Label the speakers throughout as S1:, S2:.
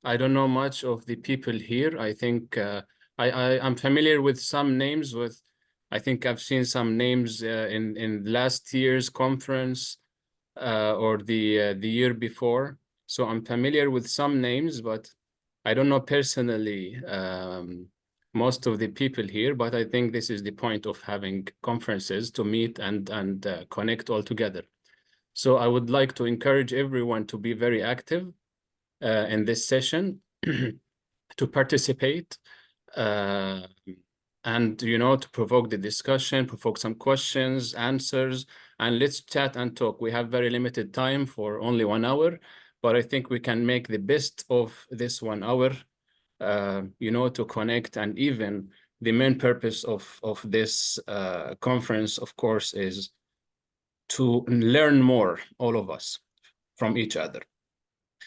S1: I don't know much of the people here. I think I'm familiar with some names. I think I've seen some names in last year's conference or the year before. So I'm familiar with some names, but I don't know personally most of the people here. But I think this is the point of having conferences, to meet and connect all together. So I would like to encourage everyone to be very active in this session, to participate, and to provoke the discussion, provoke some questions, answers, and let's chat and talk. We have very limited time for only 1 hour, but I think we can make the best of this 1 hour, to connect. And even the main purpose of this conference, of course, is to learn more, all of us, from each other.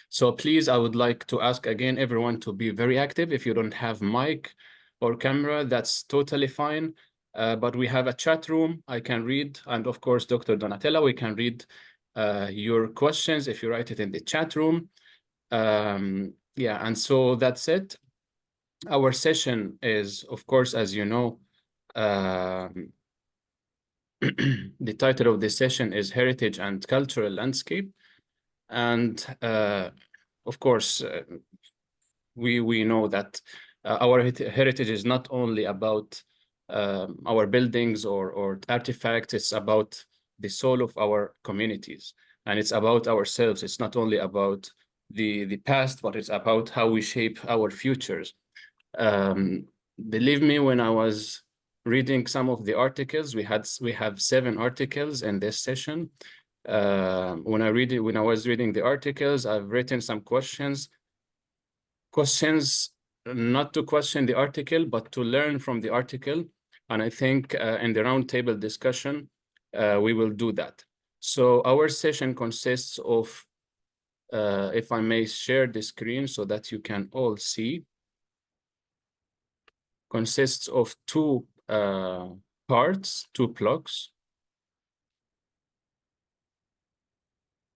S1: So please, I would like to ask again everyone to be very active. If you don't have mic or camera, that's totally fine. But we have a chat room I can read. And of course, Dr. Donatella, we can read your questions if you write it in the chat room. Yeah, and so that's it. Our session is, of course, as you know, the title of this session is Heritage and Cultural Landscape. And of course, we know that our heritage is not only about our buildings or artifacts. It's about the soul of our communities, and it's about ourselves. It's not only about the past, but it's about how we shape our futures. Believe me, when I was reading some of the articles, we have 7 articles in this session. When I was reading the articles, I've written some questions not to question the article, but to learn from the article. And I think in the roundtable discussion, we will do that. So our session consists of, if I may share the screen so that you can all see, consists of 2 parts, 2 blocks.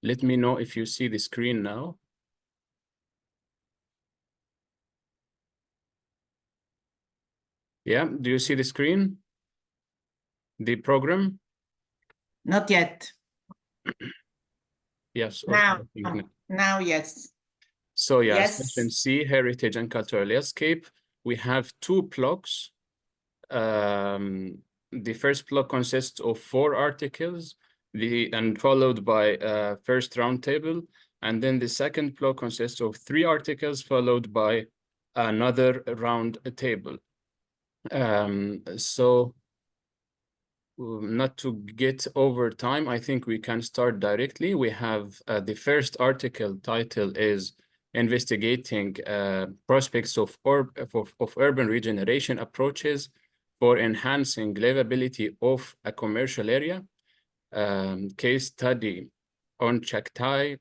S1: Let me know if you see the screen now. Yeah, do you see the screen? The program?
S2: Not yet.
S1: Yes.
S2: Now,
S1: Okay.
S2: now, yes.
S1: So yeah,
S2: Yes.
S1: Section C, Heritage and Cultural Landscape. We have 2 blocks. The first block consists of 4 articles, and followed by first roundtable. And then the second block consists of 3 articles, followed by another round table. So not to get over time, I think we can start directly. We have the first article title is Investigating Prospects of Urban Regeneration Approaches for Enhancing Livability of a Commercial Area. Case study on Chaktai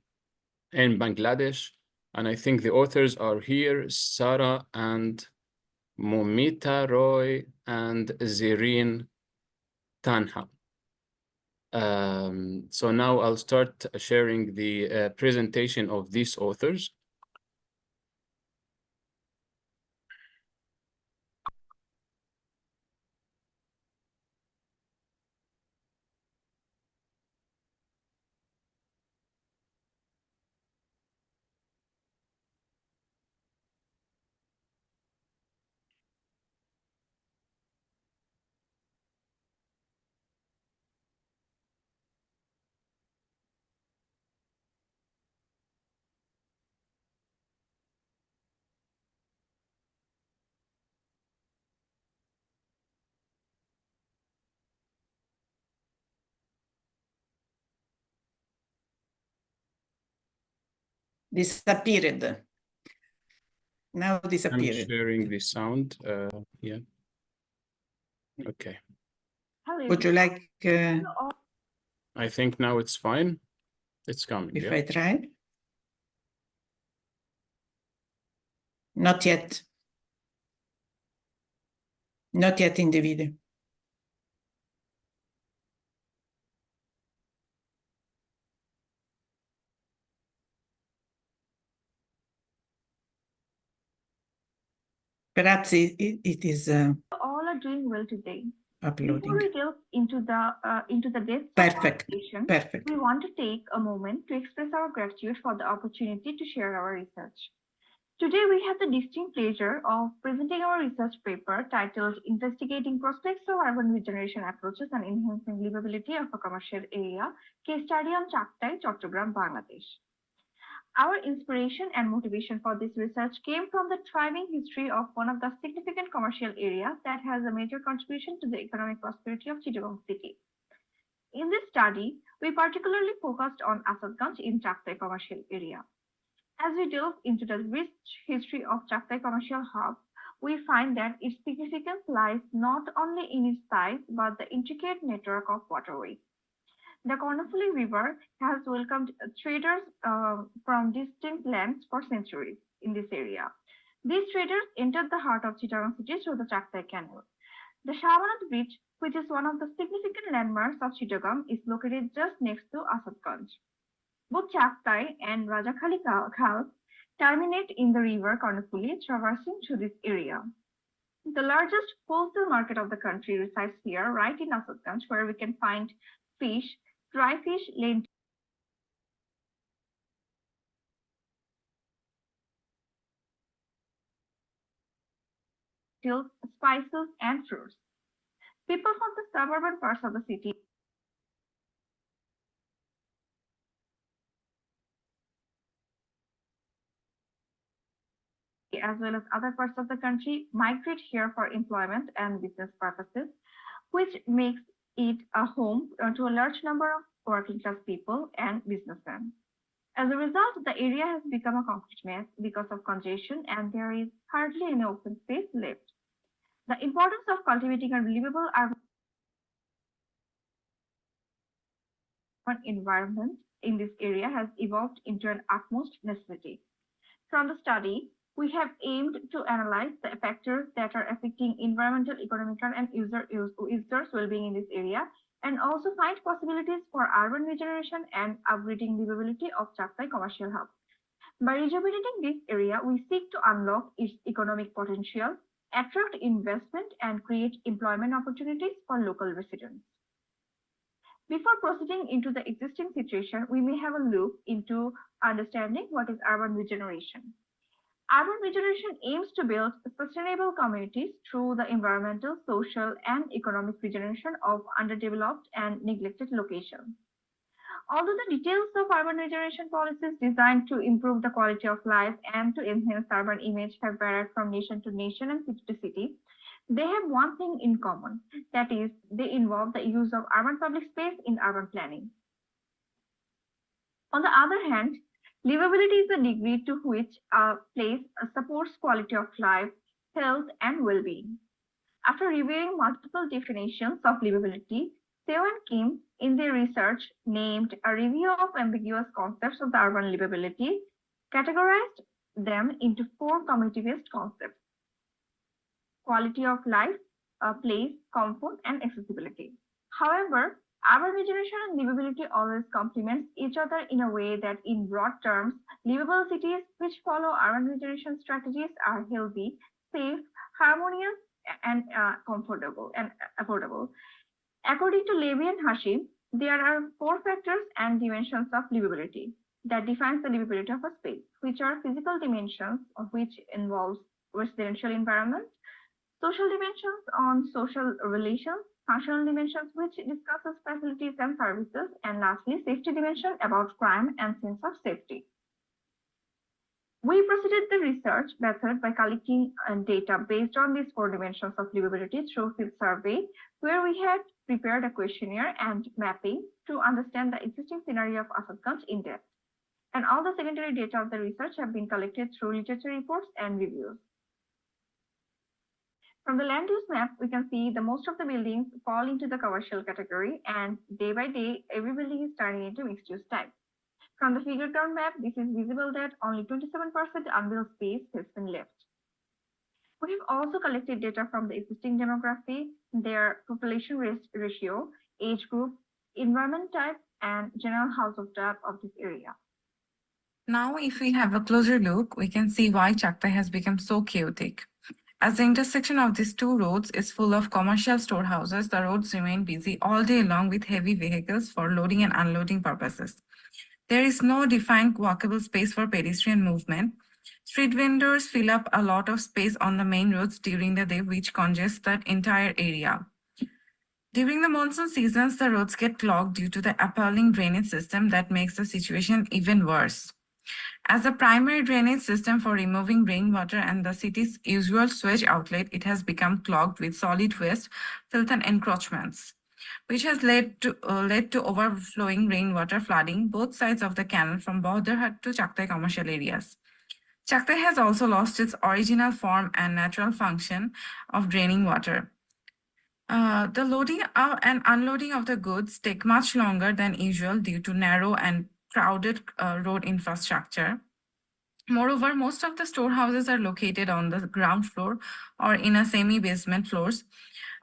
S1: in Bangladesh. And I think the authors are here, Sarah and Momita Roy and Zerine Tanha. So now I'll start sharing the presentation of these authors.
S2: Disappeared. Now disappeared.
S1: I'm sharing the sound. Yeah. Okay.
S2: Would you like?
S1: I think now it's fine. It's coming.
S2: If
S1: yeah.
S2: I try? Not yet. Not yet in the video. Perhaps it is
S3: All are doing well today. Before
S2: uploading.
S3: we delve into the depths of
S2: Perfect.
S3: conversation,
S2: Perfect.
S3: we want to take a moment to express our gratitude for the opportunity to share our research. Today, we have the distinct pleasure of presenting our research paper titled Investigating Prospects of Urban Regeneration Approaches and Enhancing Livability of a Commercial Area, Case Study on Chaktai, Chattogram, Bangladesh. Our inspiration and motivation for this research came from the thriving history of one of the significant commercial areas that has a major contribution to the economic prosperity of Chittagong city. In this study, we particularly focused on Asadganj in Chaktai commercial area. As we delve into the rich history of Chaktai commercial hub, we find that its significance lies not only in its size but the intricate network of waterways. The Kornofuli River has welcomed traders from distant lands for centuries in this area. These traders entered the heart of Chittagong city through the Chaktai Canal. The Shamanat Bridge, which is one of the significant landmarks of Chittagong, is located just next to Asadganj. Both Chaktai and Rajakhali Khal terminate in the river Kornofuli, traversing through this area. The largest wholesale market of the country resides here, right in Asadganj, where we can find fish, dry fish, lentils, spices, and fruits. People from the suburban parts of the city as well as other parts of the country migrate here for employment and business purposes, which makes it a home to a large number of working class people and businessmen. As a result, the area has become a concrete mess because of congestion and there is hardly any open space left. The importance of cultivating a livable urban environment in this area has evolved into an utmost necessity. From the study, we have aimed to analyze the factors that are affecting environmental, economical, and users' well-being in this area, and also find possibilities for urban regeneration and upgrading livability of Chaktai commercial hub. By rejuvenating this area, we seek to unlock its economic potential, attract investment, and create employment opportunities for local residents. Before proceeding into the existing situation, we may have a look into understanding what is urban regeneration. Urban regeneration aims to build sustainable communities through the environmental, social, and economic regeneration of underdeveloped and neglected locations. Although the details of urban regeneration policies designed to improve the quality of life and to enhance urban image have varied from nation to nation and city to city, they have one thing in common, that is, they involve the use of urban public space in urban planning. On the other hand, livability is the degree to which a place supports quality of life, health, and well-being. After reviewing multiple definitions of livability, Seo and Kim, in their research named A Review of Ambiguous Concepts of the Urban Livability, categorized them into 4 community-based concepts: quality of life, place, comfort, and accessibility. However, urban regeneration and livability always complement each other in a way that, in broad terms, livable cities which follow urban regeneration strategies are healthy, safe, harmonious, and comfortable and affordable. According to Levy and Hashim, there are 4 factors and dimensions of livability that defines the livability of a space, which are physical dimensions, which involves residential environment, social dimensions on social relations, functional dimensions which discusses facilities and services, and lastly, safety dimension about crime and sense of safety. We proceeded the research method by collecting data based on these 4 dimensions of livability through field survey, where we had prepared a questionnaire and mapping to understand the existing scenario of Asadganj in depth. And all the secondary data of the research have been collected through literature reports and reviews. From the land use map, we can see the most of the buildings fall into the commercial category, and day by day, every building is turning into mixed-use type. From the figure count map, this is visible that only 27% unbuilt space has been left. We have also collected data from the existing demography, their population ratio, age group, environment type, and general household type of this area.
S4: Now, if we have a closer look, we can see why Chaktai has become so chaotic. As the intersection of these two roads is full of commercial storehouses, the roads remain busy all day long with heavy vehicles for loading and unloading purposes. There is no defined walkable space for pedestrian movement. Street vendors fill up a lot of space on the main roads during the day, which congests that entire area. During the monsoon seasons, the roads get clogged due to the appalling drainage system that makes the situation even worse. As a primary drainage system for removing rainwater and the city's usual sewage outlet, it has become clogged with solid waste, filth and encroachments, which has led to overflowing rainwater flooding both sides of the canal from Bahadur to Chaktai commercial areas. Chaktai has also lost its original form and natural function of draining water. The loading and unloading of the goods take much longer than usual due to narrow and crowded road infrastructure. Moreover, most of the storehouses are located on the ground floor or in a semi-basement floors.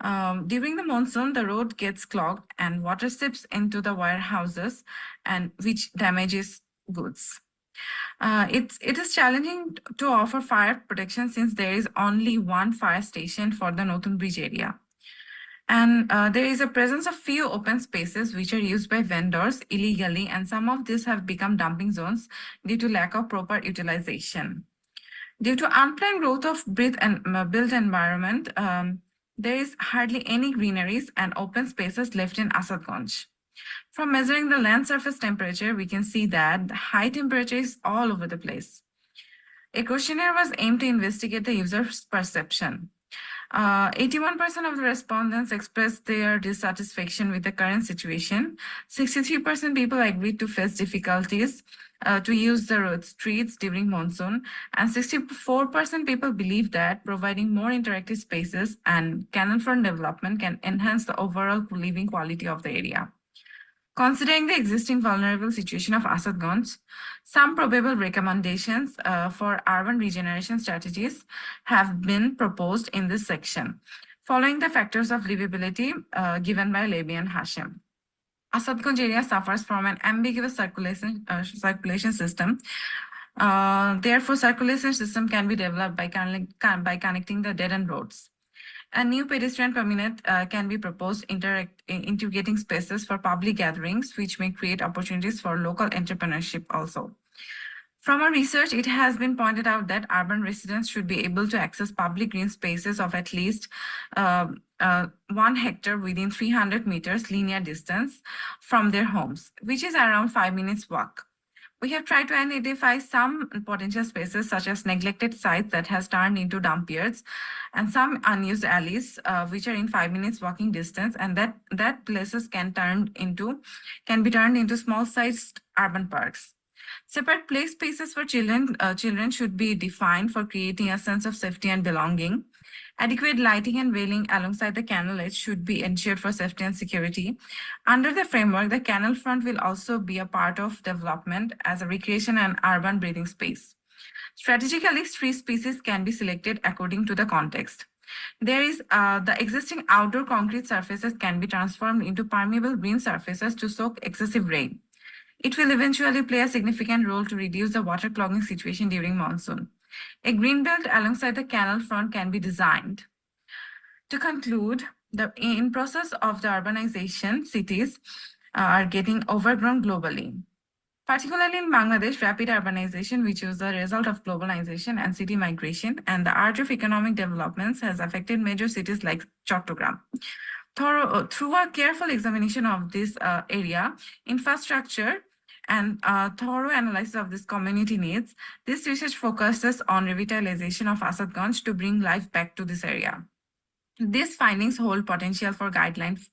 S4: During the monsoon, the road gets clogged and water seeps into the warehouses, and which damages goods. It is challenging to offer fire protection since there is only one fire station for the Notun Bridge area. And there is a presence of few open spaces which are used by vendors illegally, and some of these have become dumping zones due to lack of proper utilization. Due to unplanned growth of built environment, there is hardly any greeneries and open spaces left in Asadganj. From measuring the land surface temperature, we can see that the high temperature is all over the place. A questionnaire was aimed to investigate the user's perception. 81% of the respondents expressed their dissatisfaction with the current situation. 63% people agreed to face difficulties to use the road streets during monsoon, and 64% people believe that providing more interactive spaces and canal front development can enhance the overall living quality of the area. Considering the existing vulnerable situation of Asadganj, some probable recommendations for urban regeneration strategies have been proposed in this section, following the factors of livability given by Levi and Hashim. Asadganj area suffers from an ambiguous circulation system. Therefore, circulation system can be developed by connecting the dead-end roads. A new pedestrian promenade can be proposed, integrating spaces for public gatherings, which may create opportunities for local entrepreneurship also. From our research, it has been pointed out that urban residents should be able to access public green spaces of at least 1 hectare within 300 meters linear distance from their homes, which is around 5 minutes walk. We have tried to identify some potential spaces such as neglected sites that has turned into dump yards and some unused alleys which are in 5 minutes walking distance, and that places can be turned into small-sized urban parks. Separate play spaces for children should be defined for creating a sense of safety and belonging. Adequate lighting and railing alongside the canal edge should be ensured for safety and security. Under the framework, the canal front will also be a part of development as a recreation and urban breathing space. Strategically, 3 species can be selected according to the context. There is the existing outdoor concrete surfaces can be transformed into permeable green surfaces to soak excessive rain. It will eventually play a significant role to reduce the water clogging situation during monsoon. A green belt alongside the canal front can be designed. To conclude, in process of the urbanization, cities are getting overgrown globally. Particularly in Bangladesh, rapid urbanization, which is the result of globalization and city migration, and the urge of economic developments has affected major cities like Chattogram. Through a careful examination of this area, infrastructure, and thorough analysis of this community needs, this research focuses on revitalization of Asadganj to bring life back to this area. These findings hold potential for guidelines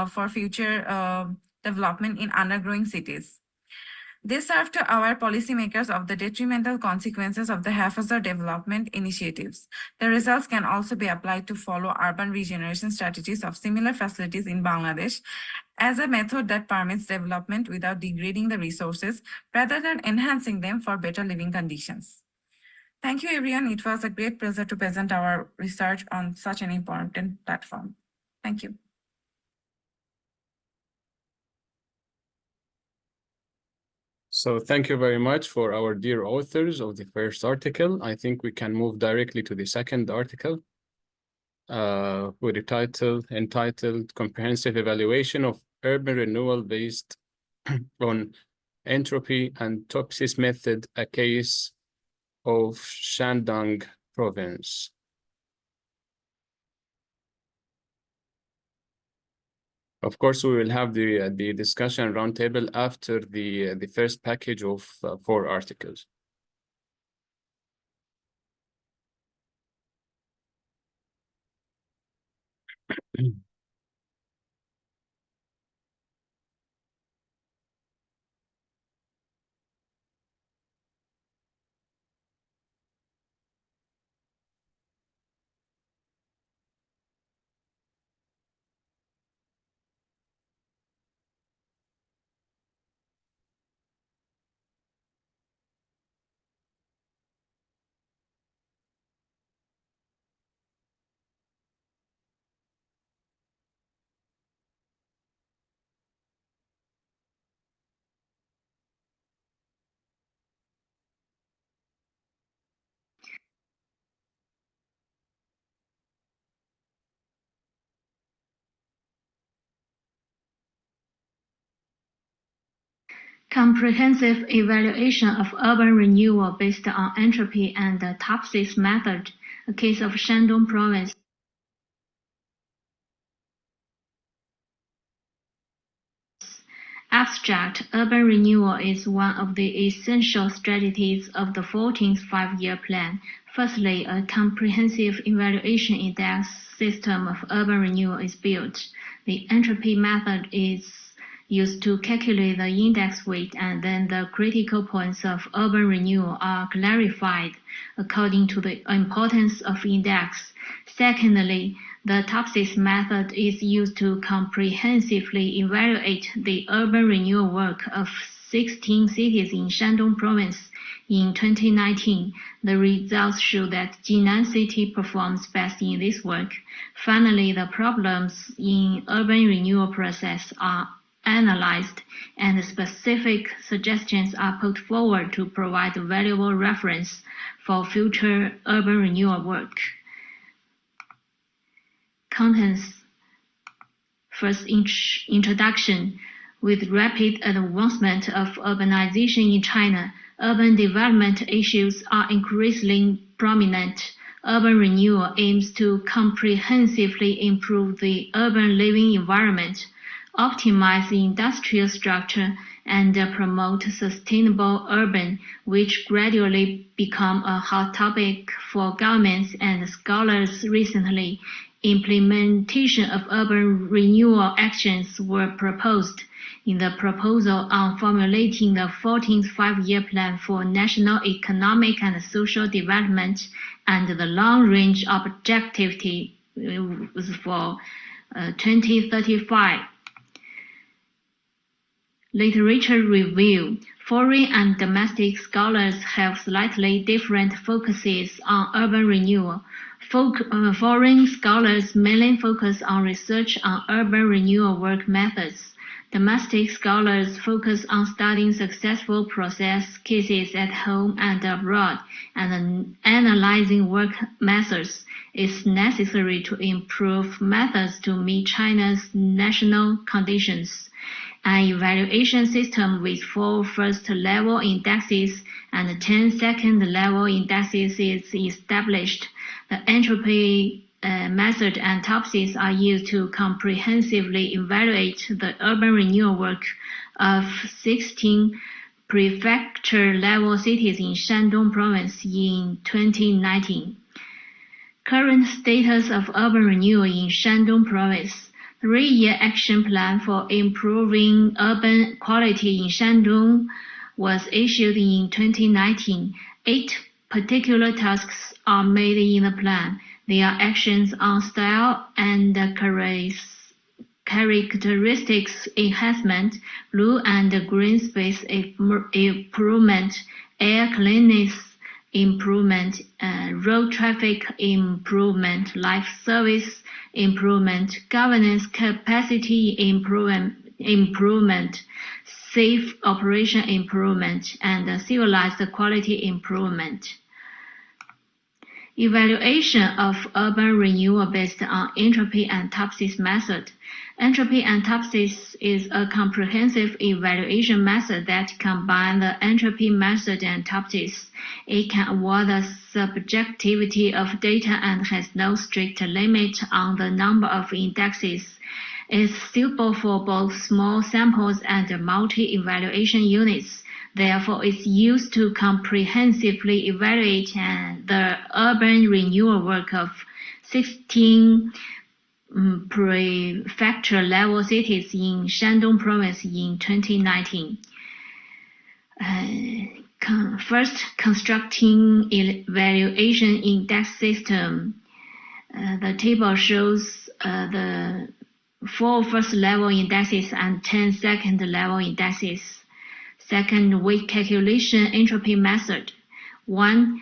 S4: for future development in undergrowing cities. They serve to aware policymakers of the detrimental consequences of the haphazard development initiatives. The results can also be applied to follow urban regeneration strategies of similar facilities in Bangladesh as a method that permits development without degrading the resources rather than enhancing them for better living conditions. Thank you, everyone. It was a great pleasure to present our research on such an important platform. Thank you.
S1: So thank you very much for our dear authors of the first article. I think we can move directly to the second article with a title entitled Comprehensive Evaluation of Urban Renewal Based on Entropy and Topsis Method, a Case of Shandong Province. Of course, we will have the discussion roundtable after the first package of 4 articles.
S5: Comprehensive evaluation of urban renewal based on entropy and the Topsis method, a case of Shandong province. Abstract: urban renewal is one of the essential strategies of the 14th Five-Year Plan. Firstly, a comprehensive evaluation index system of urban renewal is built. The entropy method is used to calculate the index weight, and then the critical points of urban renewal are clarified according to the importance of index. Secondly, the Topsis method is used to comprehensively evaluate the urban renewal work of 16 cities in Shandong province in 2019. The results show that Jinan City performs best in this work. Finally, the problems in urban renewal process are analyzed, and specific suggestions are put forward to provide valuable reference for future urban renewal work. Contents. First, introduction. With rapid advancement of urbanization in China, urban development issues are increasingly prominent. Urban renewal aims to comprehensively improve the urban living environment, optimize the industrial structure, and promote sustainable urban, which gradually become a hot topic for governments and scholars recently. Implementation of urban renewal actions were proposed in the proposal on formulating the 14th Five-Year Plan for National Economic and Social Development and the long-range objective for 2035. Literature review. Foreign and domestic scholars have slightly different focuses on urban renewal. Foreign scholars mainly focus on research on urban renewal work methods. Domestic scholars focus on studying successful process cases at home and abroad, and analyzing work methods. It's necessary to improve methods to meet China's national conditions. An evaluation system with 4 first-level indexes and 10 second-level indexes is established. The entropy method and Topsis are used to comprehensively evaluate the urban renewal work of 16 prefecture-level cities in Shandong province in 2019. Current status of urban renewal in Shandong province. 3-year action plan for improving urban quality in Shandong was issued in 2019. 8 particular tasks are made in the plan. They are actions on style and characteristics enhancement, blue and green space improvement, air cleanliness improvement, road traffic improvement, life service improvement, governance capacity improvement, safe operation improvement, and civilized quality improvement. Evaluation of urban renewal based on entropy and TOPSIS method. Entropy and TOPSIS is a comprehensive evaluation method that combines the entropy method and TOPSIS. It can avoid the subjectivity of data and has no strict limit on the number of indexes. It is suitable for both small samples and multi-evaluation units. Therefore, it's used to comprehensively evaluate the urban renewal work of 16 prefecture-level cities in Shandong province in 2019. First, constructing evaluation index system. The table shows the 4 first-level indexes and 10 second-level indexes. Second, weight calculation entropy method. 1.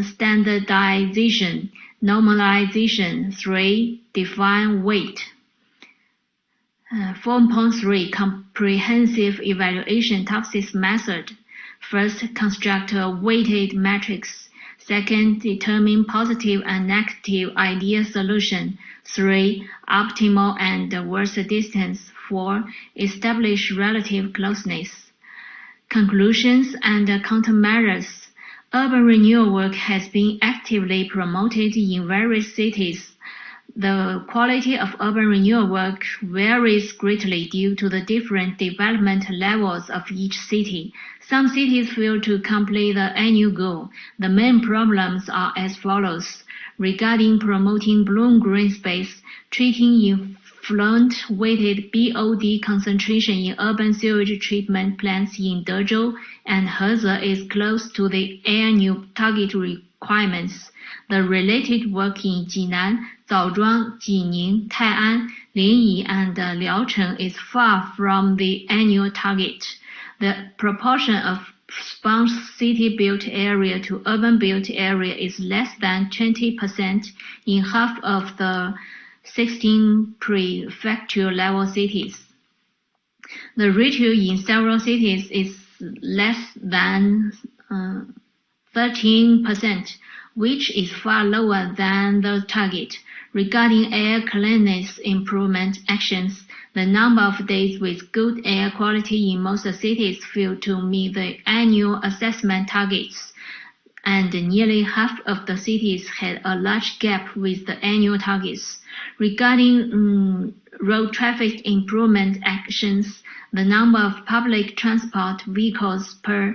S5: Standardization, normalization. 3. Define weight. 4.3 Comprehensive evaluation TOPSIS method. First, construct a weighted matrix. Second, determine positive and negative ideal solution. 3. Optimal and worst distance. 4. Establish relative closeness. Conclusions and countermeasures. Urban renewal work has been actively promoted in various cities. The quality of urban renewal work varies greatly due to the different development levels of each city. Some cities fail to complete the annual goal. The main problems are as follows. Regarding promoting bloom-green space, treating effluent-weighted BOD concentration in urban sewage treatment plants in Dezhou and Heze is close to the annual target requirements. The related work in Jinan, Zaozhuang, Jining, Tai'an, Linyi, and Liaocheng is far from the annual target. The proportion of sponge city-built area to urban-built area is less than 20% in half of the 16 prefecture-level cities. The ratio in several cities is less than 13%, which is far lower than the target. Regarding air cleanliness improvement actions, the number of days with good air quality in most cities fail to meet the annual assessment targets, and nearly half of the cities had a large gap with the annual targets. Regarding road traffic improvement actions, the number of public transport vehicles per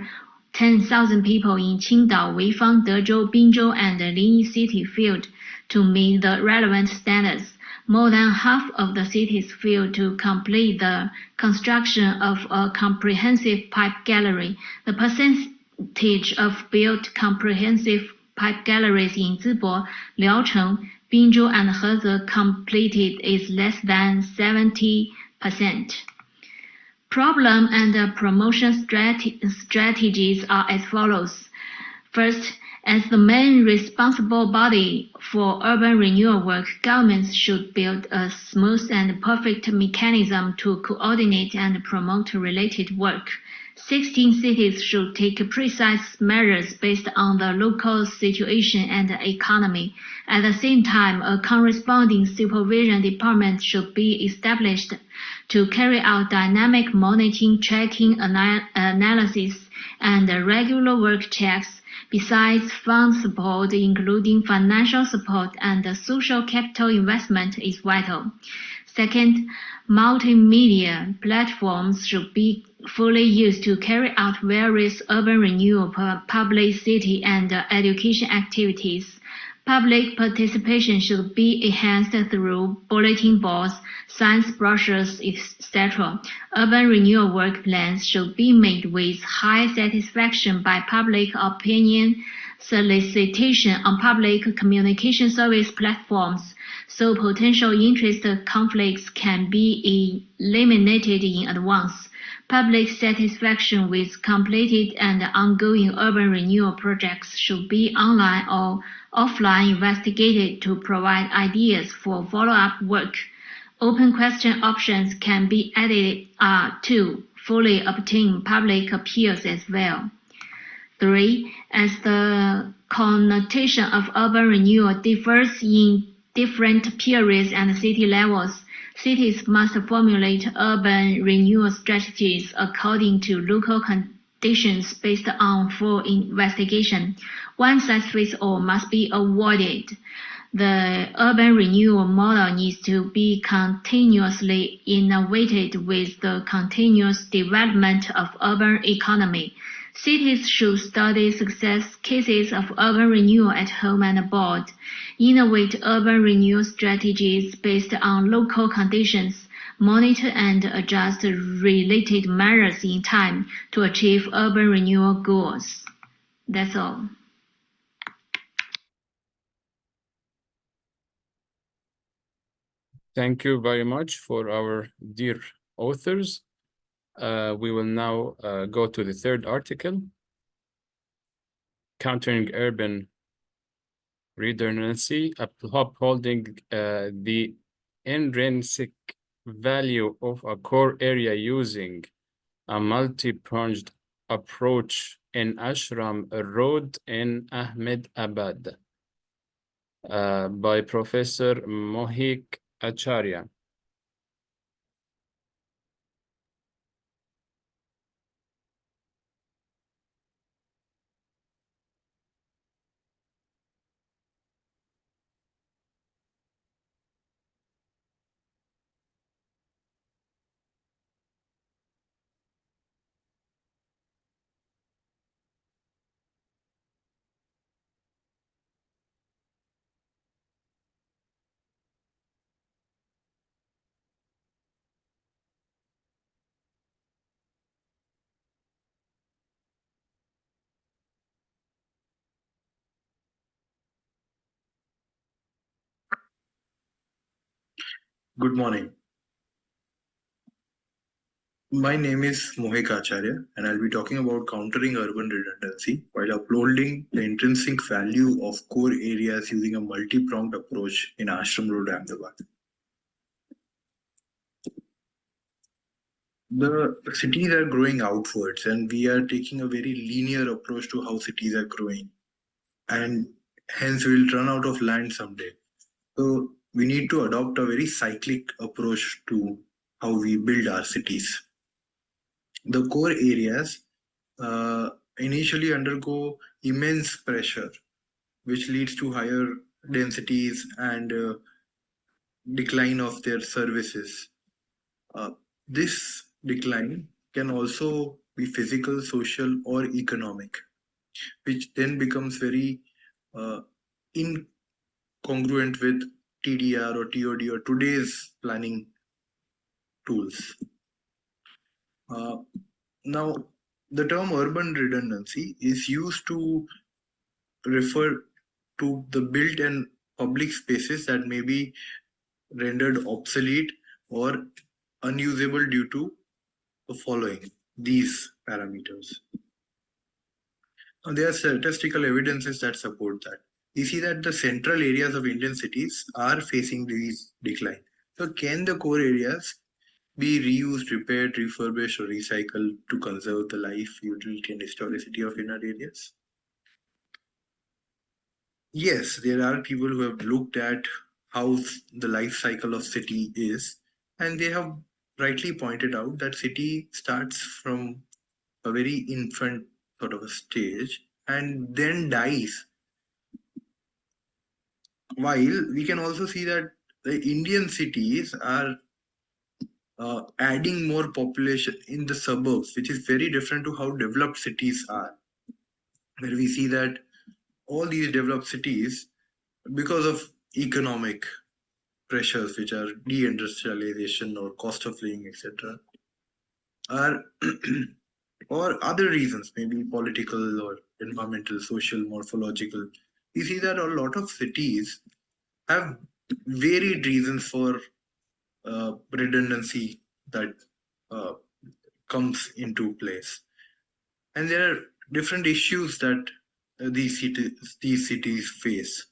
S5: 10,000 people in Qingdao, Weifang, Dezhou, Binzhou, and Linyi city failed to meet the relevant standards. More than half of the cities failed to complete the construction of a comprehensive pipe gallery. The percentage of built comprehensive pipe galleries in Zibo, Liaocheng, Binzhou, and Heze completed is less than 70%. Problem and promotion strategies are as follows. First, as the main responsible body for urban renewal work, governments should build a smooth and perfect mechanism to coordinate and promote related work. 16 cities should take precise measures based on the local situation and economy. At the same time, a corresponding supervision department should be established to carry out dynamic monitoring, tracking, analysis, and regular work checks. Besides, fund support, including financial support and social capital investment, is vital. Second, multimedia platforms should be fully used to carry out various urban renewal, publicity, and education activities. Public participation should be enhanced through bulletin boards, science brochures, etc. Urban renewal work plans should be made with high satisfaction by public opinion, solicitation on public communication service platforms, so potential interest conflicts can be eliminated in advance. Public satisfaction with completed and ongoing urban renewal projects should be online or offline investigated to provide ideas for follow-up work. Open question options can be added to fully obtain public appeals as well. 3. As the connotation of urban renewal differs in different periods and city levels, cities must formulate urban renewal strategies according to local conditions based on full investigation. One size fits all must be avoided. The urban renewal model needs to be continuously innovated with the continuous development of urban economy. Cities should study success cases of urban renewal at home and abroad, innovate urban renewal strategies based on local conditions, monitor and adjust related measures in time to achieve urban renewal goals. That's all.
S1: Thank you very much for our dear authors. We will now go to the third article, Countering Urban Redundancy, upholding the intrinsic value of a core area using a multi-pronged approach in Ashram Road in Ahmedabad, by Professor Mohik Acharya.
S6: Good morning. My name is Mohik Acharya, and I'll be talking about countering urban redundancy while upholding the intrinsic value of core areas using a multi-pronged approach in Ashram Road, Ahmedabad. The cities are growing outwards, and we are taking a very linear approach to how cities are growing, and hence we'll run out of land someday. So we need to adopt a very cyclic approach to how we build our cities. The core areas initially undergo immense pressure, which leads to higher densities and decline of their services. This decline can also be physical, social, or economic, which then becomes very incongruent with TDR or TOD or today's planning tools. Now, the term urban redundancy is used to refer to the built and public spaces that may be rendered obsolete or unusable due to the following, these parameters. Now, there are statistical evidences that support that. We see that the central areas of Indian cities are facing these decline. So can the core areas be reused, repaired, refurbished, or recycled to conserve the life, utility, and historicity of inner areas? Yes, there are people who have looked at how the life cycle of city is, and they have rightly pointed out that city starts from a very infant sort of a stage and then dies. While we can also see that the Indian cities are adding more population in the suburbs, which is very different to how developed cities are, where we see that all these developed cities, because of economic pressures, which are deindustrialization or cost of living, etc., are or other reasons, maybe political or environmental, social, morphological, we see that a lot of cities have varied reasons for redundancy that comes into place. And there are different issues that these cities face.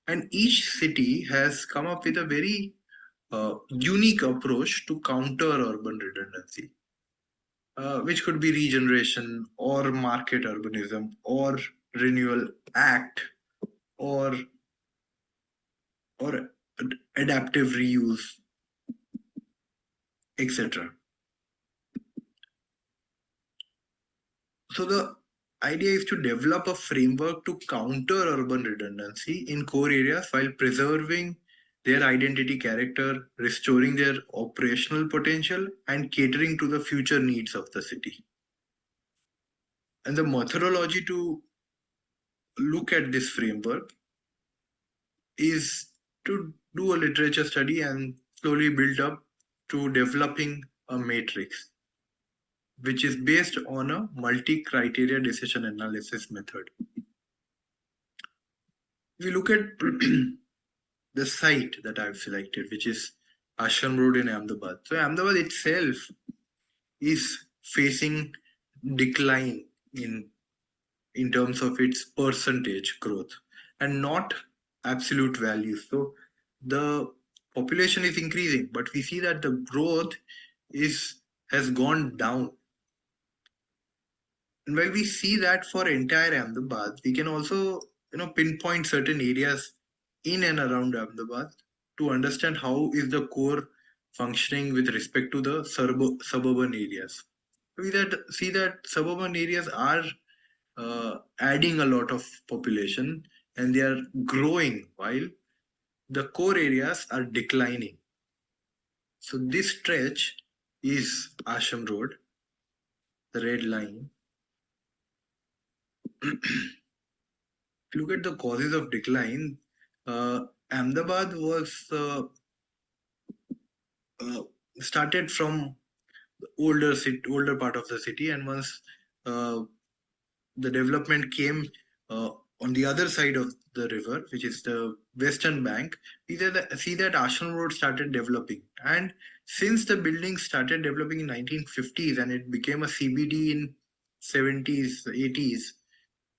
S6: And each city has come up with a very unique approach to counter urban redundancy. which could be regeneration or market urbanism or renewal act or adaptive reuse, etc. So the idea is to develop a framework to counter urban redundancy in core areas while preserving their identity character, restoring their operational potential, and catering to the future needs of the city. And the methodology to look at this framework is to do a literature study and slowly build up to developing a matrix, which is based on a multi-criteria decision analysis method. If we look at the site that I've selected, which is Ashram Road in Ahmedabad. So Ahmedabad itself is facing decline in terms of its percentage growth and not absolute values. So the population is increasing, but we see that the growth has gone down. And while we see that for entire Ahmedabad, we can also pinpoint certain areas in and around Ahmedabad to understand how is the core functioning with respect to the suburban areas. We see that suburban areas are adding a lot of population and they are growing while the core areas are declining. So this stretch is Ashram Road, the red line. If you look at the causes of decline, Ahmedabad was started from the older part of the city, and once the development came on the other side of the river, which is the western bank, we see that Ashram Road started developing. And since the building started developing in 1950s and it became a CBD in 70s, 80s,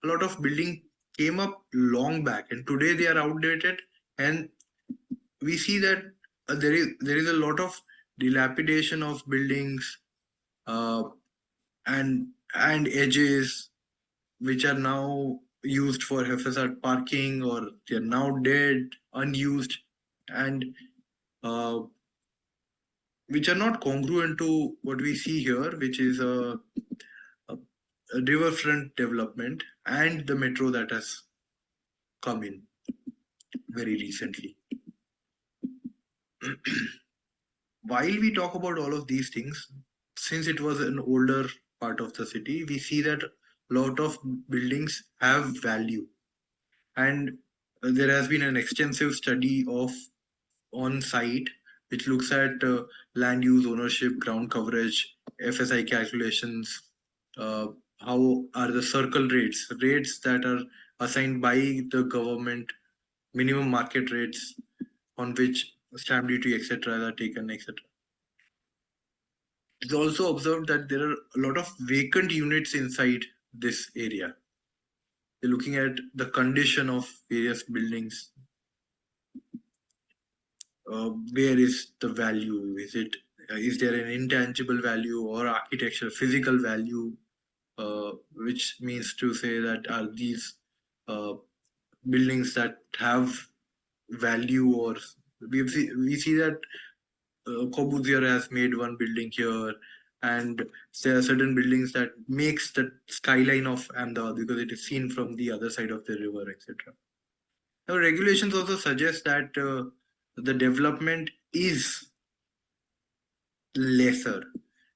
S6: a lot of building came up long back, and today they are outdated. And we see that there is a lot of dilapidation of buildings and edges, which are now used for FSR parking, or they are now dead, unused, and which are not congruent to what we see here, which is a riverfront development and the metro that has come in very recently. While we talk about all of these things, since it was an older part of the city, we see that a lot of buildings have value. And there has been an extensive study on site, which looks at land use, ownership, ground coverage, FSI calculations, how are the circle rates that are assigned by the government, minimum market rates on which stamp duty, etc. are taken, etc. It's also observed that there are a lot of vacant units inside this area. They're looking at the condition of various buildings. Where is the value? Is there an intangible value or architecture, physical value, which means to say that are these buildings that have value, or we see that Corbusier has made one building here, and there are certain buildings that makes the skyline of Ahmedabad because it is seen from the other side of the river, etc. Now, regulations also suggest that the development is lesser,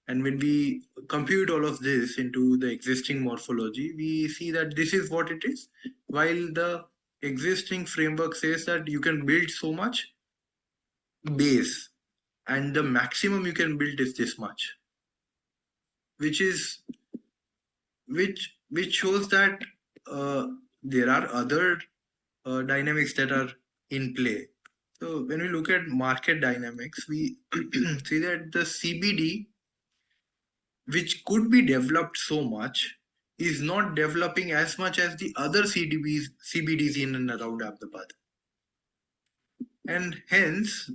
S6: and when we compute all of this into the existing morphology, we see that this is what it is, while the existing framework says that you can build so much base and the maximum you can build is this much, which shows that there are other dynamics that are in play. So when we look at market dynamics, we see that the CBD, which could be developed so much, is not developing as much as the other CBDs in and around Ahmedabad. And hence,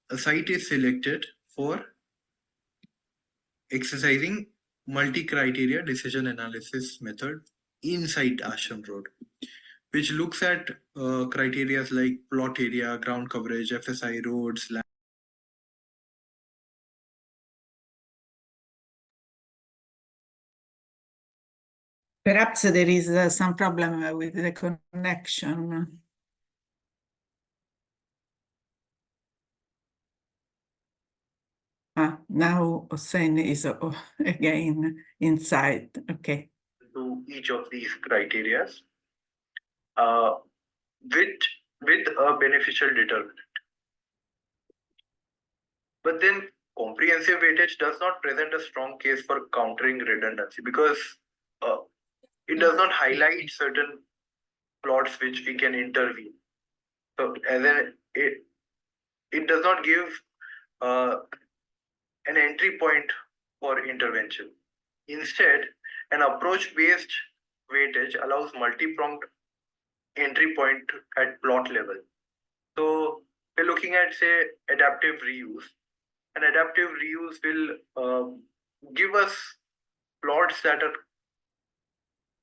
S6: a site is selected for exercising multi-criteria decision analysis method inside Ashram Road, which looks at criteria like plot area, ground coverage, FSI, roads, land.
S2: Perhaps there is some problem with the connection. Now Hossein is again inside. Okay.
S6: To each of these criteria with a beneficial determinant. But then comprehensive weightage does not present a strong case for countering redundancy because it does not highlight certain plots which we can intervene. So it does not give an entry point for intervention. Instead, an approach-based weightage allows multi-pronged entry point at plot level. So we're looking at, say, adaptive reuse. And adaptive reuse will give us plots that are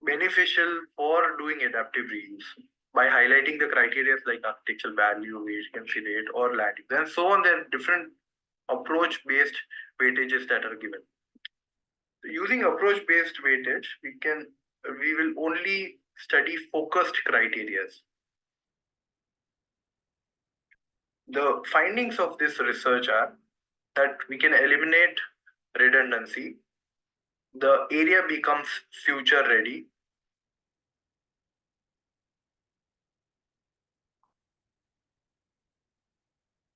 S6: beneficial for doing adaptive reuse by highlighting the criteria like architectural value, vacancy rate, or land use, and so on. There are different approach-based weightages that are given. So using approach-based weightage, we will only study focused criteria. The findings of this research are that we can eliminate redundancy, the area becomes future ready,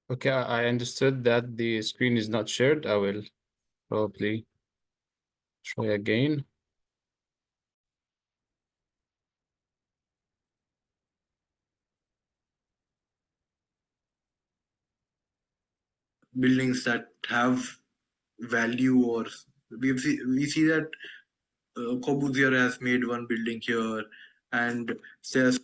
S1: Okay, I understood that the screen is not shared. I will probably try again.
S6: buildings that have value, or we see that Corbusier has made one building here, and there's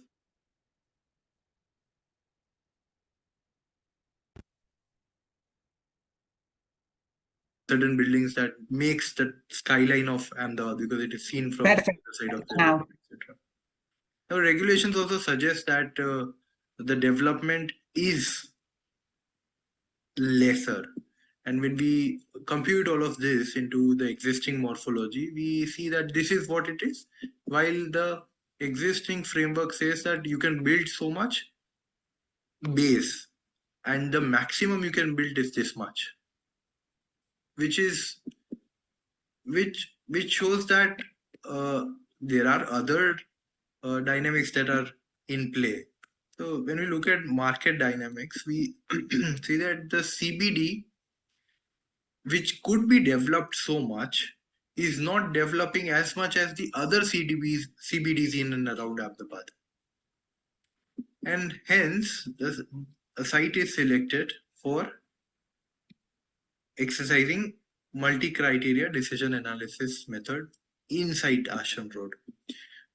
S6: certain buildings that makes the skyline of Ahmedabad because it is seen from
S2: Perfect.
S6: the side of the
S2: Now.
S6: river, etc. Now, regulations also suggest that the development is lesser. And when we compute all of this into the existing morphology, we see that this is what it is. While the existing framework says that you can build so much base and the maximum you can build is this much, which shows that there are other dynamics that are in play. So when we look at market dynamics, we see that the CBD, which could be developed so much, is not developing as much as the other CBDs in and around Ahmedabad. And hence, a site is selected for exercising multi-criteria decision analysis method inside Ashram Road,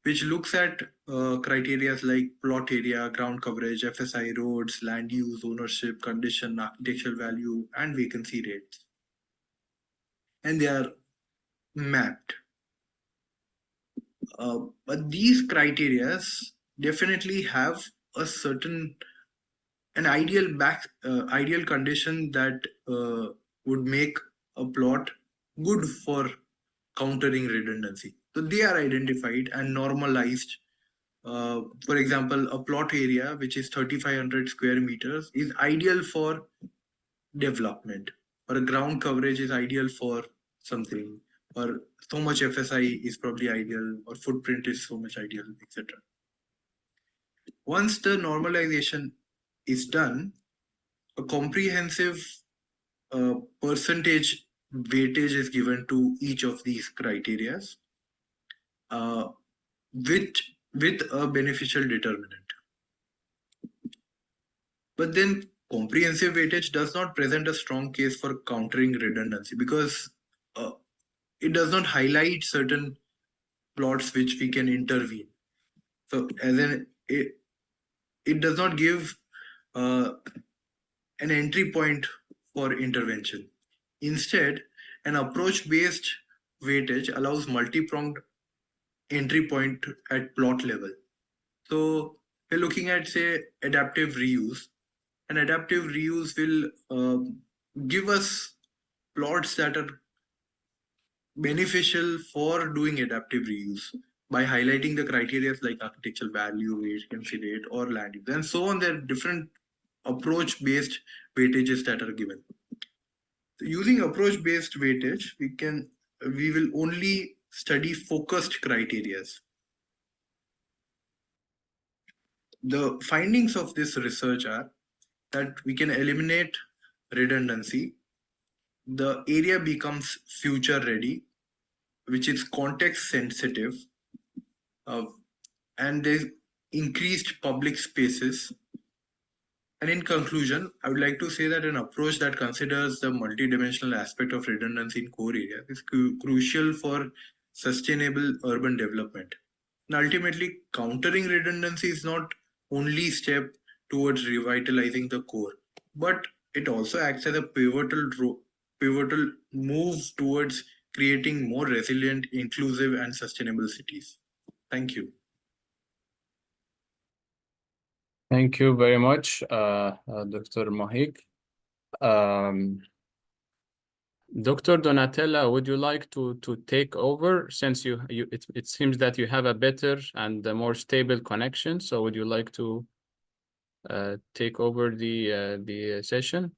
S6: which looks at criteria like plot area, ground coverage, FSI, roads, land use, ownership, condition, architectural value, and vacancy rates. And they are mapped. But these criteria definitely have a certain ideal condition that would make a plot good for countering redundancy. So they are identified and normalized. For example, a plot area which is 3,500 square meters is ideal for development, or a ground coverage is ideal for something, or so much FSI is probably ideal, or footprint is so much ideal, etc. Once the normalization is done, a comprehensive percentage weightage is given to each of these criteria with a beneficial determinant. But then comprehensive weightage does not present a strong case for countering redundancy because it does not highlight certain plots which we can intervene. So it does not give an entry point for intervention. Instead, an approach-based weightage allows multi-pronged entry point at plot level. So we're looking at, say, adaptive reuse. And adaptive reuse will give us plots that are beneficial for doing adaptive reuse by highlighting the criteria like architectural value, vacancy rate, or land use, and so on. There are different approach-based weightages that are given. So using approach-based weightage, we will only study focused criteria. The findings of this research are that we can eliminate redundancy. The area becomes future ready, which is context sensitive, and there's increased public spaces. And in conclusion, I would like to say that an approach that considers the multidimensional aspect of redundancy in core areas is crucial for sustainable urban development. And ultimately, countering redundancy is not only step towards revitalizing the core, but it also acts as a pivotal move towards creating more resilient, inclusive, and sustainable cities. Thank you.
S1: Thank you very much, Dr. Mohik. Dr. Donatella, would you like to take over, since it seems that you have a better and a more stable connection? So would you like to take over the session?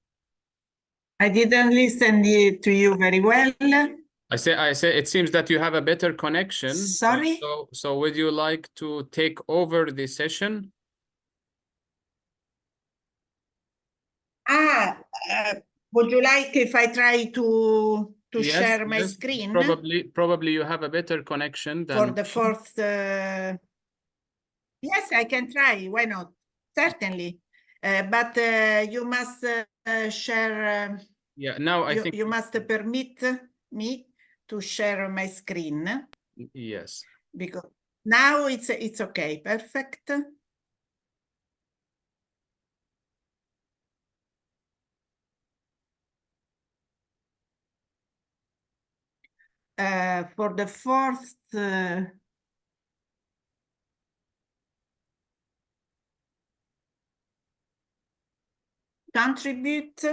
S2: I didn't listen to you very well.
S1: I say it seems that you have a better connection.
S2: Sorry?
S1: So would you like to take over the session?
S2: Would you like if I try to
S1: Yes,
S2: share my
S1: yes.
S2: screen?
S1: Probably you have a better connection than
S2: For the fourth. Yes, I can try. Why not? Certainly. But you must share.
S1: Yeah, now I think
S2: you must permit me to share my screen.
S1: Yes.
S2: Because now it's okay. Perfect. For the fourth contribute,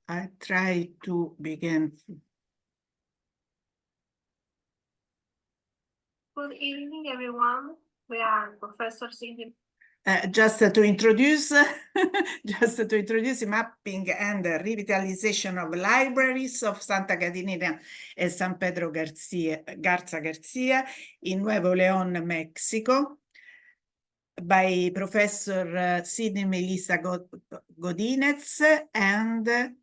S2: I try to begin.
S7: Good evening, everyone. We are Professor Cindy.
S2: Just to introduce, mapping and revitalization of libraries of Santa Catarina and San Pedro Garza Garcia in Nuevo León, Mexico, by Professor Sidney Melissa Godinez and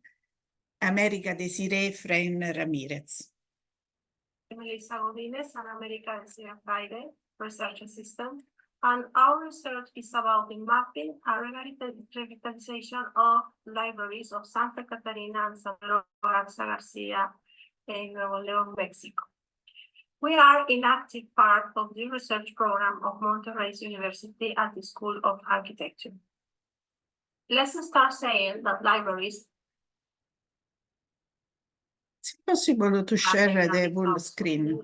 S2: America Desiree Frein Ramirez.
S7: Melissa Godinez and America Desiree Frein, research assistant. And our research is about the mapping and revitalization of libraries of Santa Catarina and San Pedro Garza Garcia in Nuevo León, Mexico. We are an active part of the research program of Monterrey University at the School of Architecture. Let's start saying that libraries.
S2: It's possible to share the full screen.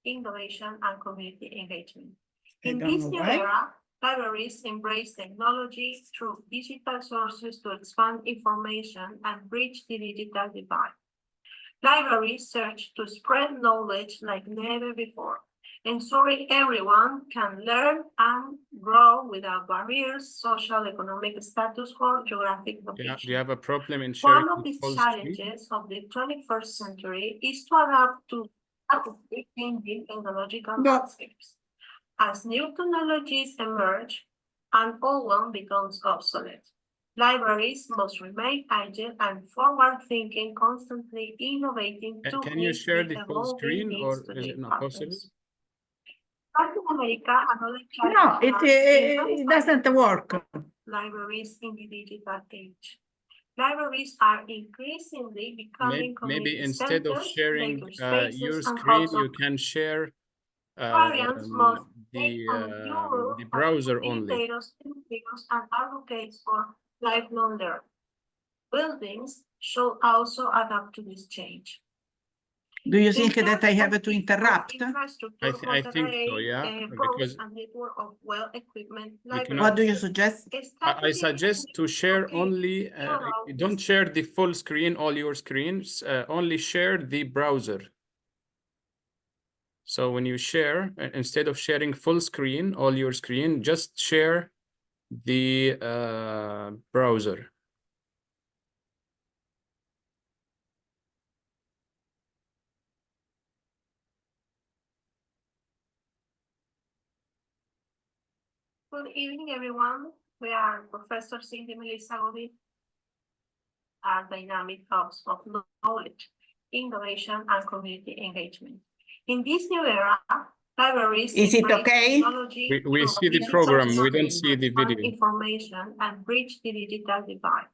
S7: Innovation and community engagement. In this new era, libraries embrace technology through digital sources to expand information and bridge the digital divide. Libraries search to spread knowledge like never before, ensuring everyone can learn and grow without barriers, social, economic status, or geographic location.
S1: Do you have a problem in sharing?
S7: One of the challenges of the 21st century is to adapt to changing technological landscapes. As new technologies emerge and old one becomes obsolete, libraries must remain agile and forward-thinking, constantly innovating to
S1: Can you share the full screen, or is it not possible?
S7: Latin America, another
S2: No,
S7: challenge.
S2: it doesn't work.
S7: Libraries in the digital age. Libraries are increasingly becoming
S1: maybe instead of
S7: centers,
S1: sharing
S7: makerspaces,
S1: your
S7: and
S1: screen,
S7: hubs
S1: you
S7: of
S1: can share
S7: the
S1: browser only.
S7: and advocates for lifelong learning. Buildings should also adapt to this change.
S2: Do you
S7: In
S2: think that
S7: terms
S2: I
S7: of
S2: have to interrupt?
S7: infrastructure,
S1: I think so,
S7: Monterrey
S1: yeah,
S7: boasts
S1: because
S7: a network of well-equipped
S1: we cannot-
S2: What do you
S7: libraries.
S2: suggest?
S1: I suggest to share only, don't share the full screen, all your screens, only share the browser. So when you share, instead of sharing full screen, all your screen, just share the browser.
S7: Good evening, everyone. We are Professor Cindy Melissa Godin, our dynamic hubs of knowledge, innovation, and community engagement. In this new era, libraries
S2: Is it
S7: embrace
S2: okay?
S7: technology
S1: We
S7: to
S1: see the
S7: digital
S1: program, we don't see the
S7: expand
S1: video.
S7: information and bridge the digital divide.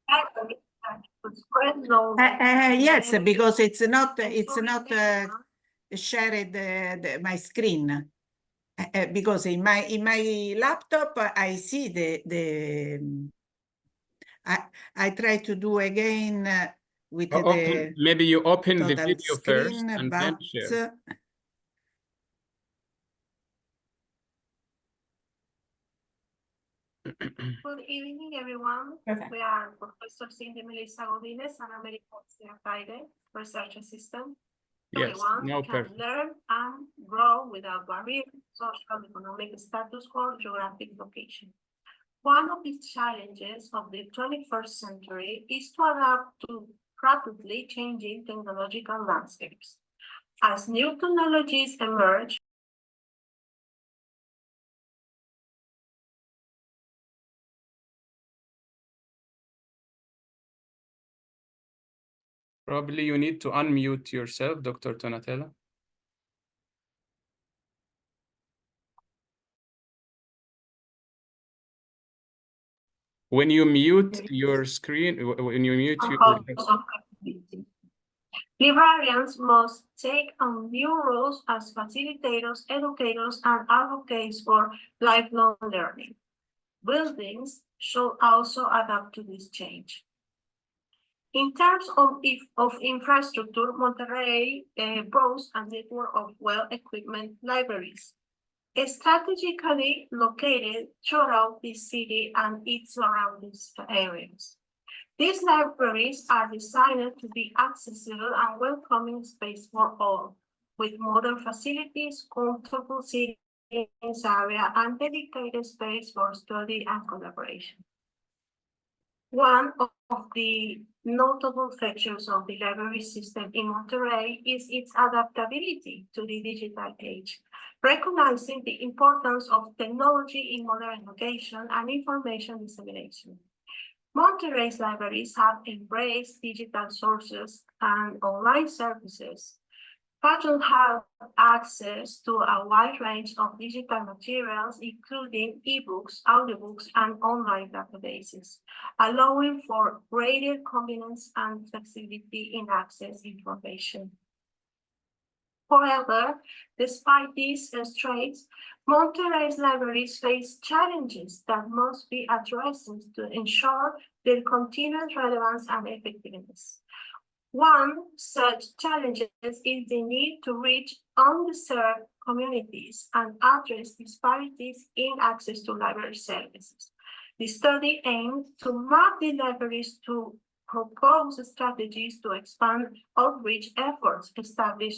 S7: Libraries that could spread knowledge
S2: Yes,
S7: and
S2: because it's not
S7: ensuring everyone
S2: shared my screen. Because in my laptop I see I try to do again with the
S1: Maybe you open the
S2: total
S1: video first
S2: screen,
S1: and
S2: but
S1: then share.
S7: Good evening, everyone.
S2: Perfect.
S7: We are Professor Cindy Melissa Godinez, an American research assistant.
S1: Yes,
S7: Everyone
S1: now
S7: can
S1: perfect.
S7: learn and grow without barriers, social, economic status, or geographic location. One of the challenges of the 21st century is to adapt to rapidly changing technological landscapes. As new technologies emerge,
S1: Probably you need to unmute yourself, Dr. Donatella. When you mute your screen, when you mute your...
S7: librarians must take on new roles as facilitators, educators, and advocates for lifelong learning. Buildings should also adapt to this change. In terms of infrastructure, Monterrey boasts a network of well-equipped libraries, strategically located throughout the city and its surrounding areas. These libraries are designed to be accessible and welcoming space for all, with modern facilities, comfortable seating area, and dedicated space for study and collaboration. One of the notable features of the library system in Monterrey is its adaptability to the digital age, recognizing the importance of technology in modern education and information dissemination. Monterrey's libraries have embraced digital sources and online services. Patrons have access to a wide range of digital materials, including ebooks, audiobooks, and online databases, allowing for greater convenience and flexibility in access information. However, despite these strengths, Monterrey's libraries face challenges that must be addressed to ensure their continued relevance and effectiveness. One such challenge is the need to reach underserved communities and address disparities in access to library services. The study aimed to map the libraries to propose strategies to expand outreach efforts, establish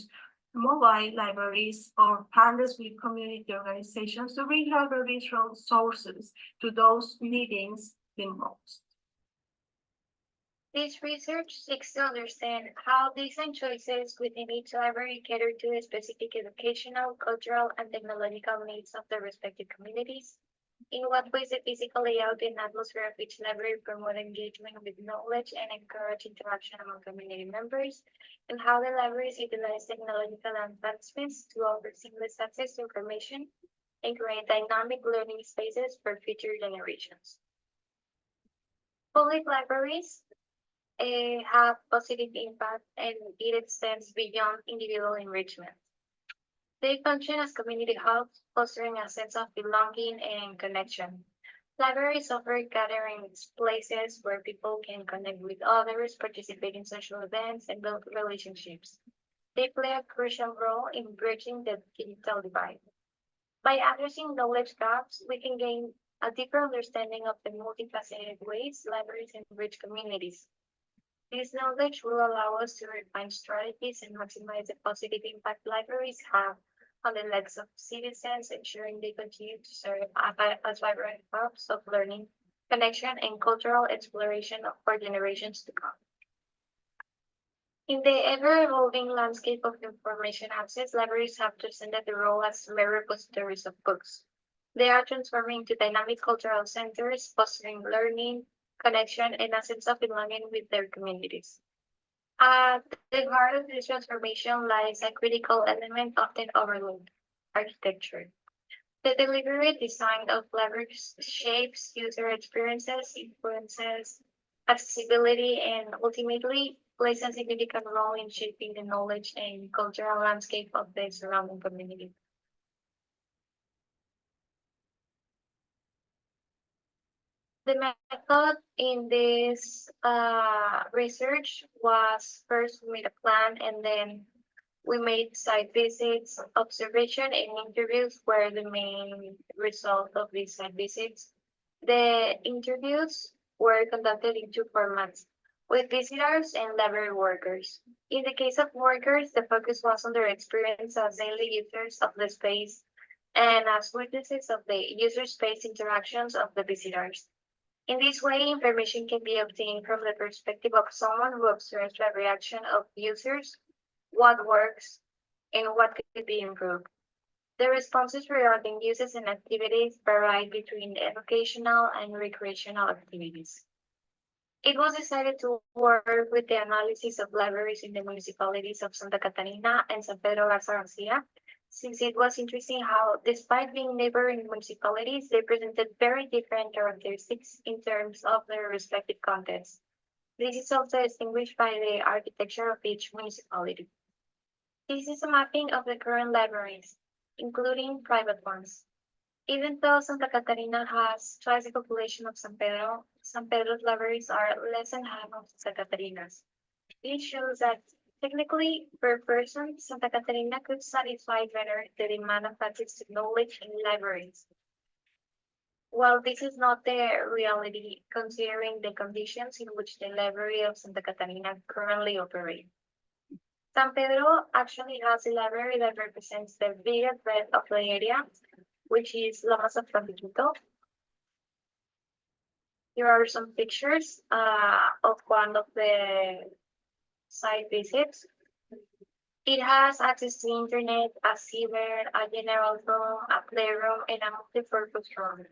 S7: mobile libraries, or partners with community organizations to bring library resources to those needing the most.
S8: This research seeks to understand how design choices within each library cater to the specific educational, cultural, and technological needs of the respective communities. In what ways the physical layout and atmosphere of each library promote engagement with knowledge and encourage interaction among community members, and how the libraries utilize technological advancements to offer seamless access to information and create dynamic learning spaces for future generations. Public libraries have positive impact, and it extends beyond individual enrichment. They function as community hubs, fostering a sense of belonging and connection. Libraries offer gathering places where people can connect with others, participate in social events, and build relationships. They play a crucial role in bridging the digital divide. By addressing knowledge gaps, we can gain a deeper understanding of the multifaceted ways libraries enrich communities. This knowledge will allow us to refine strategies and maximize the positive impact libraries have on the lives of citizens, ensuring they continue to serve as vibrant hubs of learning, connection, and cultural exploration for generations to come. In the ever-evolving landscape of information access, libraries have transcended the role as mere repositories of books. They are transforming into dynamic cultural centers, fostering learning, connection, and a sense of belonging with their communities. At the heart of this transformation lies a critical element often overlooked: architecture. The deliberate design of libraries shapes user experiences, influences accessibility, and ultimately plays a significant role in shaping the knowledge and cultural landscape of the surrounding community. The method in this research was first we made a plan, and then we made site visits. Observation and interviews were the main result of these site visits. The interviews were conducted in two formats, with visitors and library workers. In the case of workers, the focus was on their experience as daily users of the space and as witnesses of the user space interactions of the visitors. In this way, information can be obtained from the perspective of someone who observes the reaction of users, what works, and what could be improved. The responses regarding uses and activities varied between educational and recreational activities. It was decided to work with the analysis of libraries in the municipalities of Santa Catarina and San Pedro Garza Garcia, since it was interesting how, despite being neighboring municipalities, they presented very different characteristics in terms of their respective contexts. This is also distinguished by the architecture of each municipality. This is a mapping of the current libraries, including private ones. Even though Santa Catarina has twice the population of San Pedro's libraries are less than half of Santa Catarina's. This shows that technically, per person, Santa Catarina could satisfy better the demand of access to knowledge in libraries. While this is not the reality, considering the conditions in which the library of Santa Catarina currently operates. San Pedro actually has a library that represents the biggest breadth of the area, which is Lomas of Tampiquito. Here are some pictures of one of the site visits. It has access to internet, a cyber, a general room, a playroom, and a multi-purpose room.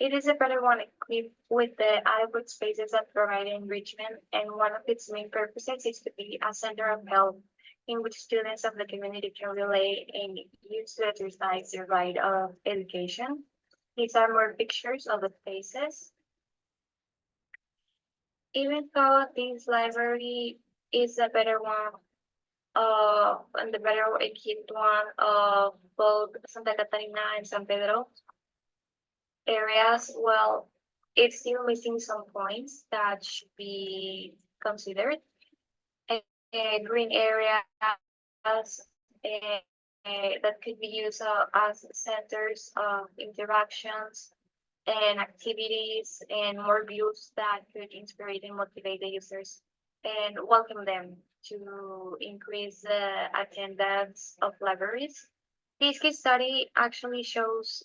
S8: It is a better one equipped with the adequate spaces that provide enrichment, and one of its main purposes is to be a center of health in which students of the community can relate and use to exercise their right of education. These are more pictures of the spaces. Even though this library is a better one and the better equipped one of both Santa Catarina and San Pedro areas, well, it's still missing some points that should be considered. Green areas that could be used as centers of interactions and activities, and more views that could inspire and motivate the users and welcome them to increase the attendance of libraries. This case study actually shows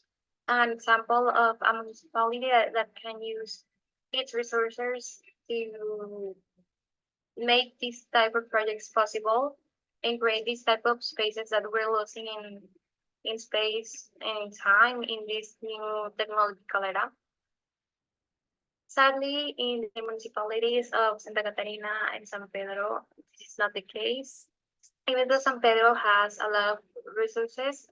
S8: an example of a municipality that can use its resources to make these type of projects possible and create these type of spaces that we're losing in space and time in this new technological era. Sadly, in the municipalities of Santa Catarina and San Pedro, this is not the case. Even though San Pedro has a lot of resources,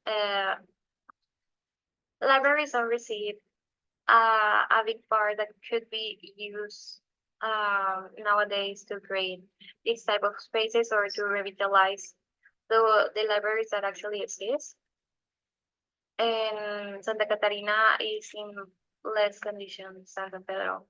S8: libraries don't receive a big part that could be used nowadays to create these type of spaces or to revitalize the libraries that actually exist. And Santa Catarina is in less conditions than the federal.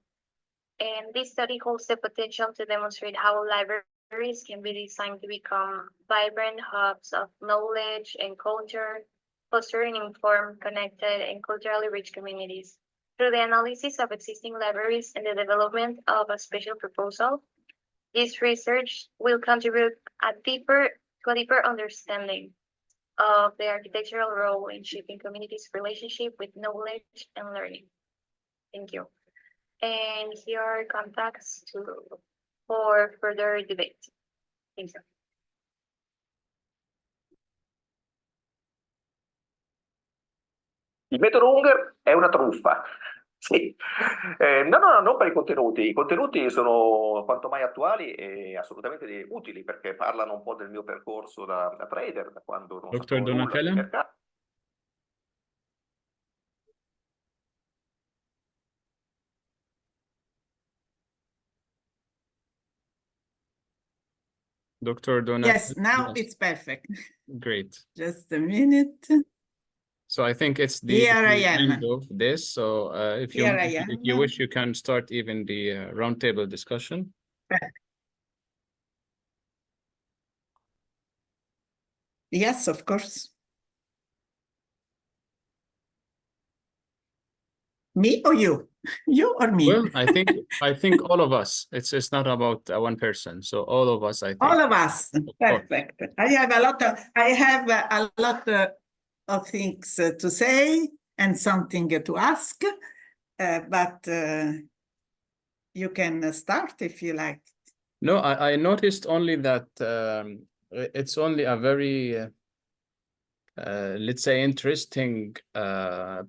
S8: And this study holds the potential to demonstrate how libraries can be designed to become vibrant hubs of knowledge and culture, fostering informed, connected, and culturally rich communities. Through the analysis of existing libraries and the development of a special proposal, this research will contribute to a deeper understanding of the architectural role in shaping communities' relationship with knowledge and learning. Thank you. And here are contacts for further debate. Thank you.
S9: Il metodo Unger è una truffa. Sì. No, non per i contenuti. I contenuti sono quanto mai attuali e assolutamente utili perché parlano un po' del mio percorso da trader, da quando non
S1: Dr.
S9: sapevo nulla di
S1: Donatella?
S9: mercato.
S1: Dr. Donatella?
S2: Yes, now it's perfect.
S1: Great.
S2: Just a minute.
S1: So I think it's the
S2: Here I am.
S1: end of this. So if you
S2: Here I
S1: if you
S2: am.
S1: wish, you can start even the roundtable discussion.
S2: Yes, of course. Me or you? You or me?
S1: Well, I think all of us. It's not about one person. So all of us, I think.
S2: All of us.
S1: course.
S2: Perfect. I have a lot of things to say and something to ask, but you can start if you like.
S1: No, I noticed only that it's only a very let's say interesting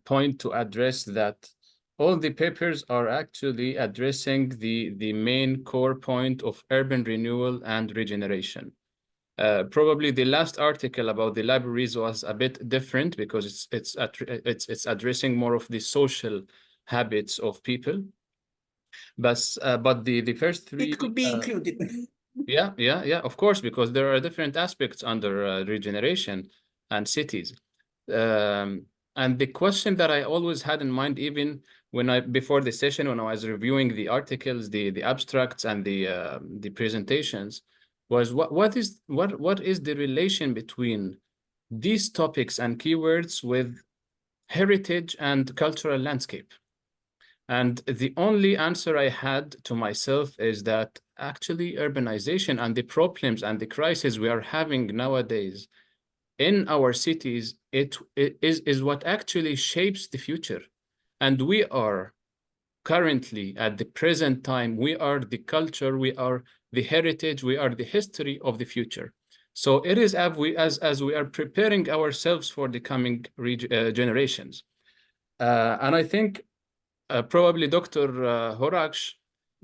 S1: point to address, that all the papers are actually addressing the main core point of urban renewal and regeneration. Probably the last article about the libraries was a bit different because it's addressing more of the social habits of people. But the first three
S2: It could be included.
S1: Yeah, of course, because there are different aspects under regeneration and cities. And the question that I always had in mind, even before the session, when I was reviewing the articles, the abstracts and the presentations, was what is the relation between these topics and keywords with heritage and cultural landscape? And the only answer I had to myself is that actually urbanization and the problems and the crisis we are having nowadays in our cities, it is what actually shapes the future. And we are currently, at the present time, we are the culture, we are the heritage, we are the history of the future. So it is as we are preparing ourselves for the coming generations. And I think probably Dr. Horaksh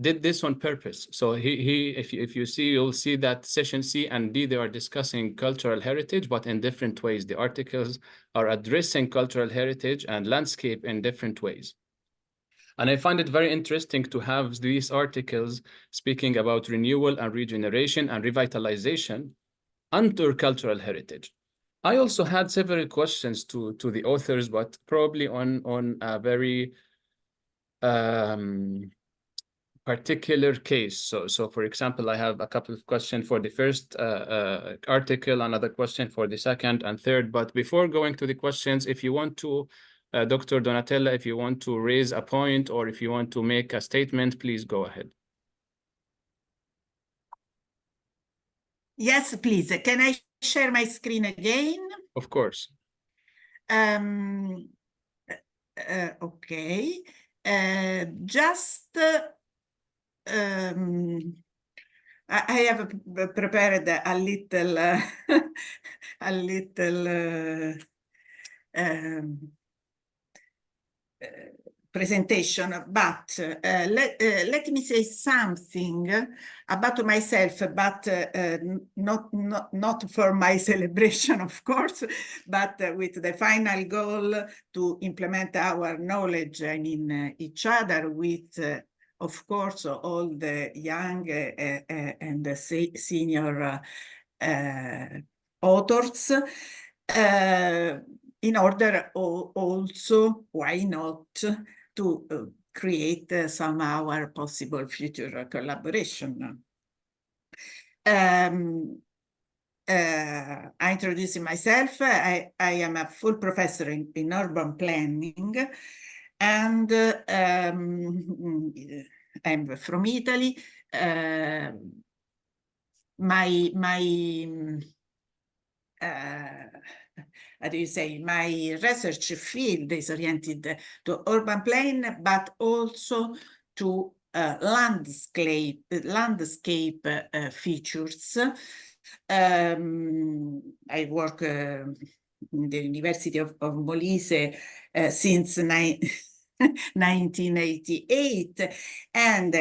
S1: did this on purpose. So if you see, you'll see that session C and D, they are discussing cultural heritage, but in different ways. The articles are addressing cultural heritage and landscape in different ways. And I find it very interesting to have these articles speaking about renewal and regeneration and revitalization under cultural heritage. I also had several questions to the authors, but probably on a very particular case. So for example, I have a couple of questions for the first article, another question for the second and third. But before going to the questions, if you want to, Dr. Donatella, if you want to raise a point or if you want to make a statement, please go ahead.
S2: Yes, please. Can I share my screen again?
S1: Of course.
S2: Okay. Just I have prepared a little presentation, but let me say something about myself, but not for my celebration, of course, but with the final goal to implement our knowledge, I mean, each other with, of course, all the young and the senior authors, in order also, why not, to create somehow our possible future collaboration. Introducing myself, I am a full professor in urban planning, and I'm from Italy. How do you say, my research field is oriented to urban plan, but also to landscape features. I work in the University of Molise since 1988, and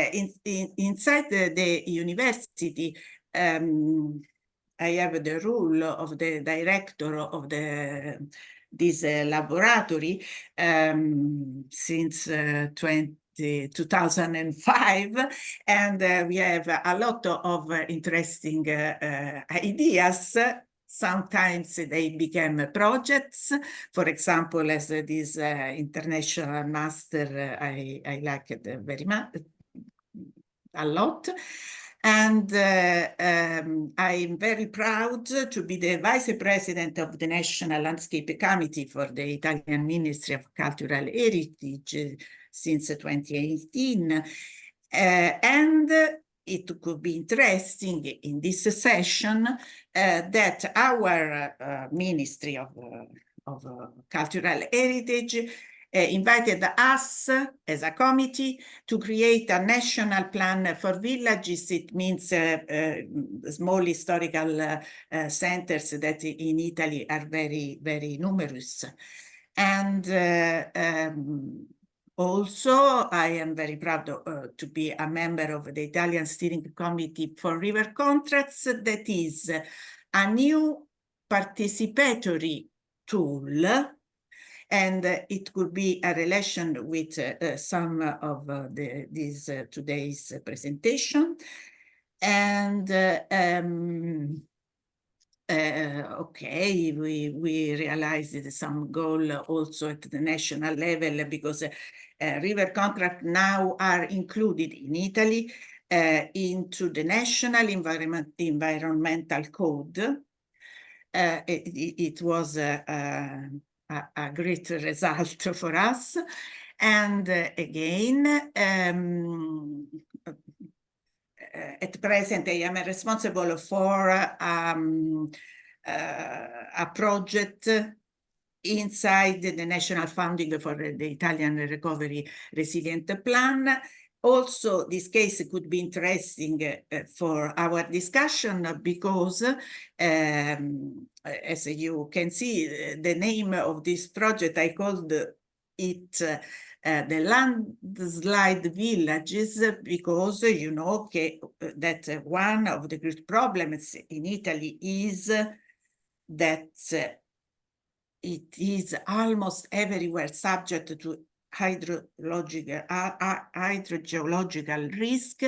S2: inside the university, I have the role of the director of this laboratory since 2005, and we have a lot of interesting ideas. Sometimes they became projects. For example, as this international master, I like it very much, a lot. And I'm very proud to be the vice president of the National Landscape Committee for the Italian Ministry of Cultural Heritage since 2018. And it could be interesting in this session that our Ministry of Cultural Heritage invited us as a committee to create a national plan for villages. It means small historical centers that in Italy are very, very numerous. And also, I am very proud to be a member of the Italian Steering Committee for River Contracts. That is a new participatory tool, and it could be a relation with some of this today's presentation. And okay, we realized some goal also at the national level, because river contracts now are included in Italy into the National Environmental Code. It was a great result for us. And again, at present, I am responsible for a project inside the National Funding for the Italian Recovery Resilient Plan. Also, this case could be interesting for our discussion, because as you can see, the name of this project, I called it the landslide villages, because you know that one of the great problems in Italy is that it is almost everywhere subject to hydrogeological risk.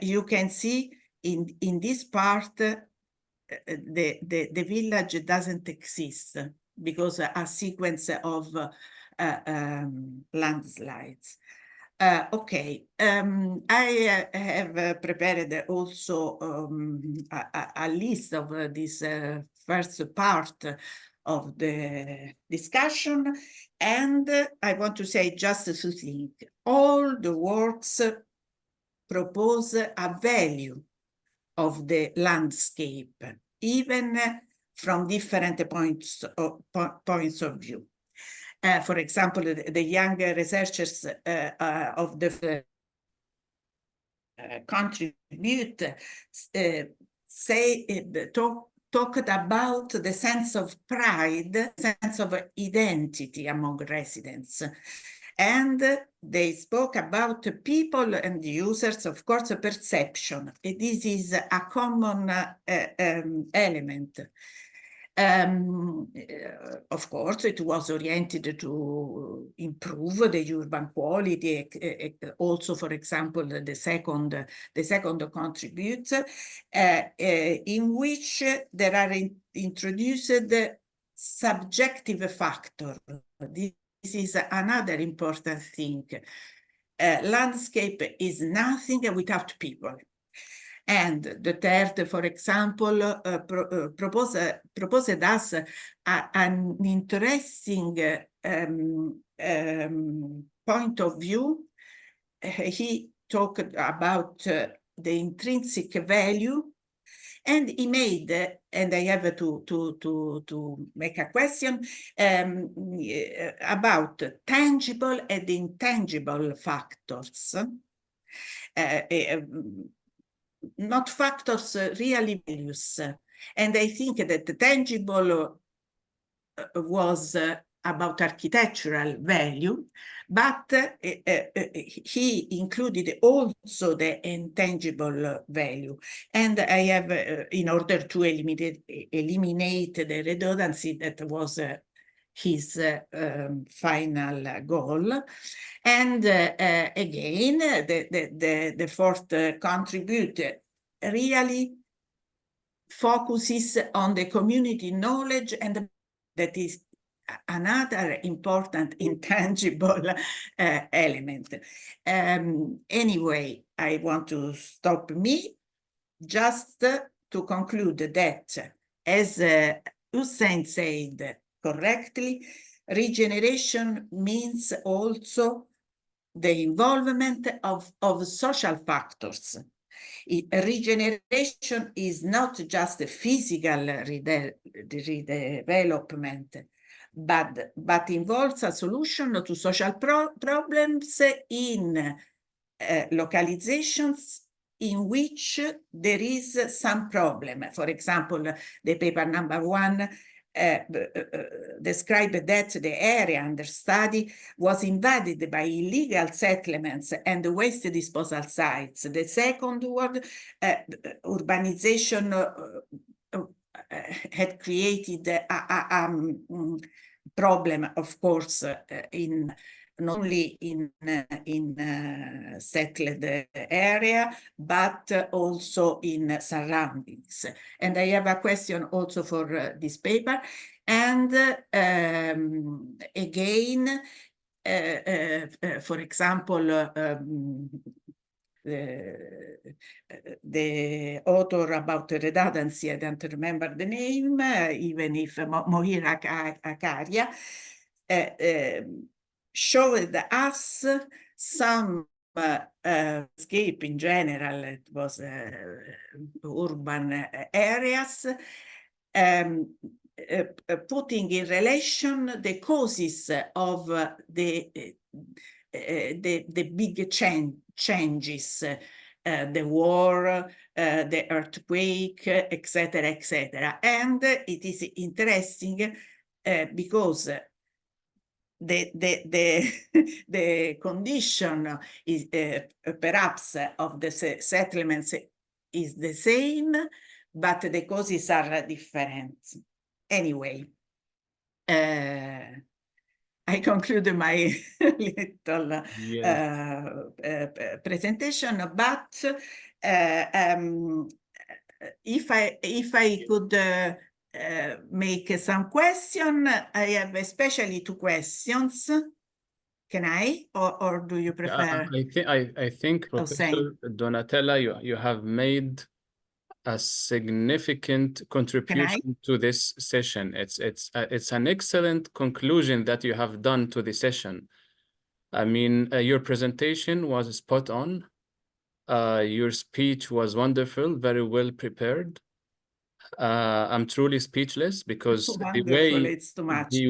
S2: You can see in this part, the village doesn't exist because a sequence of landslides. Okay, I have prepared also a list of this first part of the discussion, and I want to say just to think, all the works propose a value of the landscape, even from different points of view. For example, the young researchers of the contribute talked about the sense of pride, sense of identity among residents. And they spoke about people and users, of course, perception. This is a common element. Of course, it was oriented to improve the urban quality. Also, for example, the second contributes, in which there are introduced subjective factors. This is another important thing. Landscape is nothing without people. And the third, for example, proposed us an interesting point of view. He talked about the intrinsic value, and he made, and I have to make a question about tangible and intangible factors. Not factors, really values. And I think that the tangible was about architectural value, but he included also the intangible value. And I have, in order to eliminate the redundancy, that was his final goal. And again, the fourth contribute really focuses on the community knowledge, and that is another important intangible element. Anyway, I want to stop me just to conclude that, as Hussein said correctly, regeneration means also the involvement of social factors. Regeneration is not just a physical redevelopment, but involves a solution to social problems in localizations in which there is some problem. For example, the paper number 1 described that the area under study was invaded by illegal settlements and waste disposal sites. The second one, urbanization had created a problem, of course, in not only in settled area, but also in surroundings. And I have a question also for this paper. And again, for example, the author about redundancy, I don't remember the name, even if Mohira Akaria, showed us some landscape in general. It was urban areas, putting in relation the causes of the big changes, the war, the earthquake, etc., etc. And it is interesting because the condition is perhaps of the settlements is the same, but the causes are different. Anyway, I conclude my little presentation, but if I could make some question, I have especially 2 questions. Can I, or do you prefer?
S1: I think Professor Donatella, you have made a significant contribution to this session. It's an excellent conclusion that you have done to the session. I mean, your presentation was spot on. Your speech was wonderful, very well prepared. I'm truly speechless because the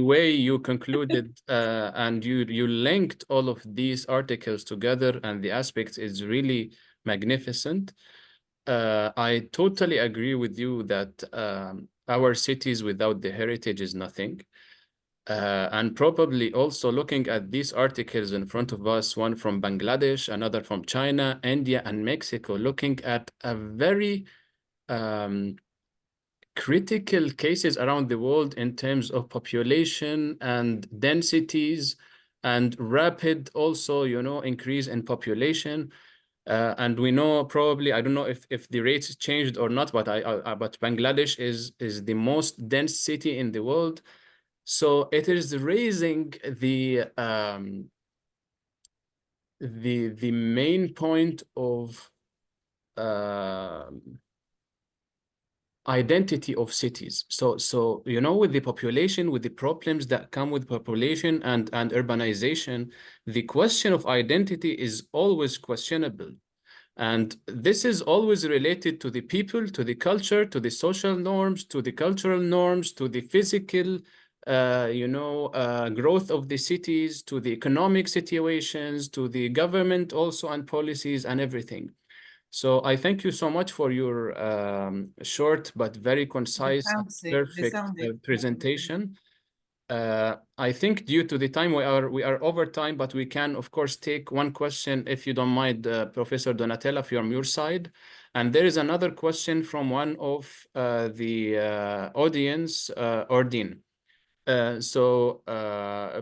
S1: way you concluded and you linked all of these articles together and the aspects is really magnificent. I totally agree with you that our cities without the heritage is nothing. And probably also looking at these articles in front of us, one from Bangladesh, another from China, India, and Mexico, looking at a very critical cases around the world in terms of population and densities and rapid also, increase in population. And we know probably, I don't know if the rates changed or not, but but Bangladesh is the most dense city in the world. So it is raising the main point of identity of cities. So you know, with the population, with the problems that come with population and urbanization, the question of identity is always questionable. And this is always related to the people, to the culture, to the social norms, to the cultural norms, to the physical, growth of the cities, to the economic situations, to the government also and policies and everything. So I thank you so much for your short but very concise and perfect presentation. I think due to the time we are over time, but we can of course take one question if you don't mind, Professor Donatella, from your side. And there is another question from one of the audience, Ordine. So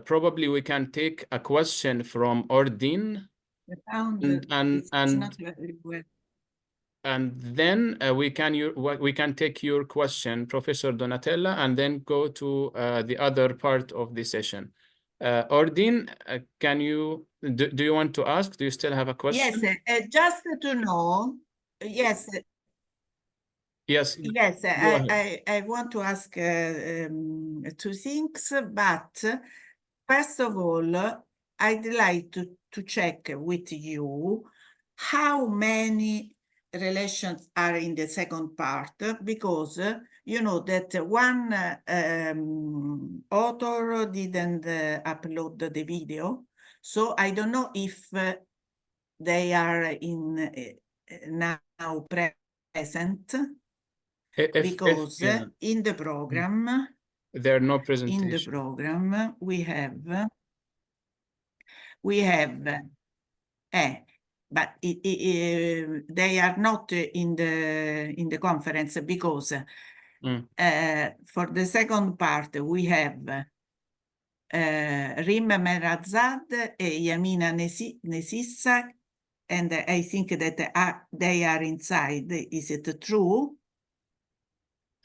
S1: probably we can take a question from Ordine. And then we can take your question, Professor Donatella, and then go to the other part of the session. Ordine, can you do you want to ask? Do you still have a question?
S2: Yes, just to know. Yes.
S1: Yes.
S2: Yes, I want to ask two things, but first of all, I'd like to check with you how many relations are in the second part, because you know that one author didn't upload the video, so I don't know if they are in now present. Because in the program,
S1: there are no presentations.
S2: In the program, we have, but they are not in the conference, because for the second part we have Rim Merazad and Yamina Nesissa, and I think that they are inside. Is it true?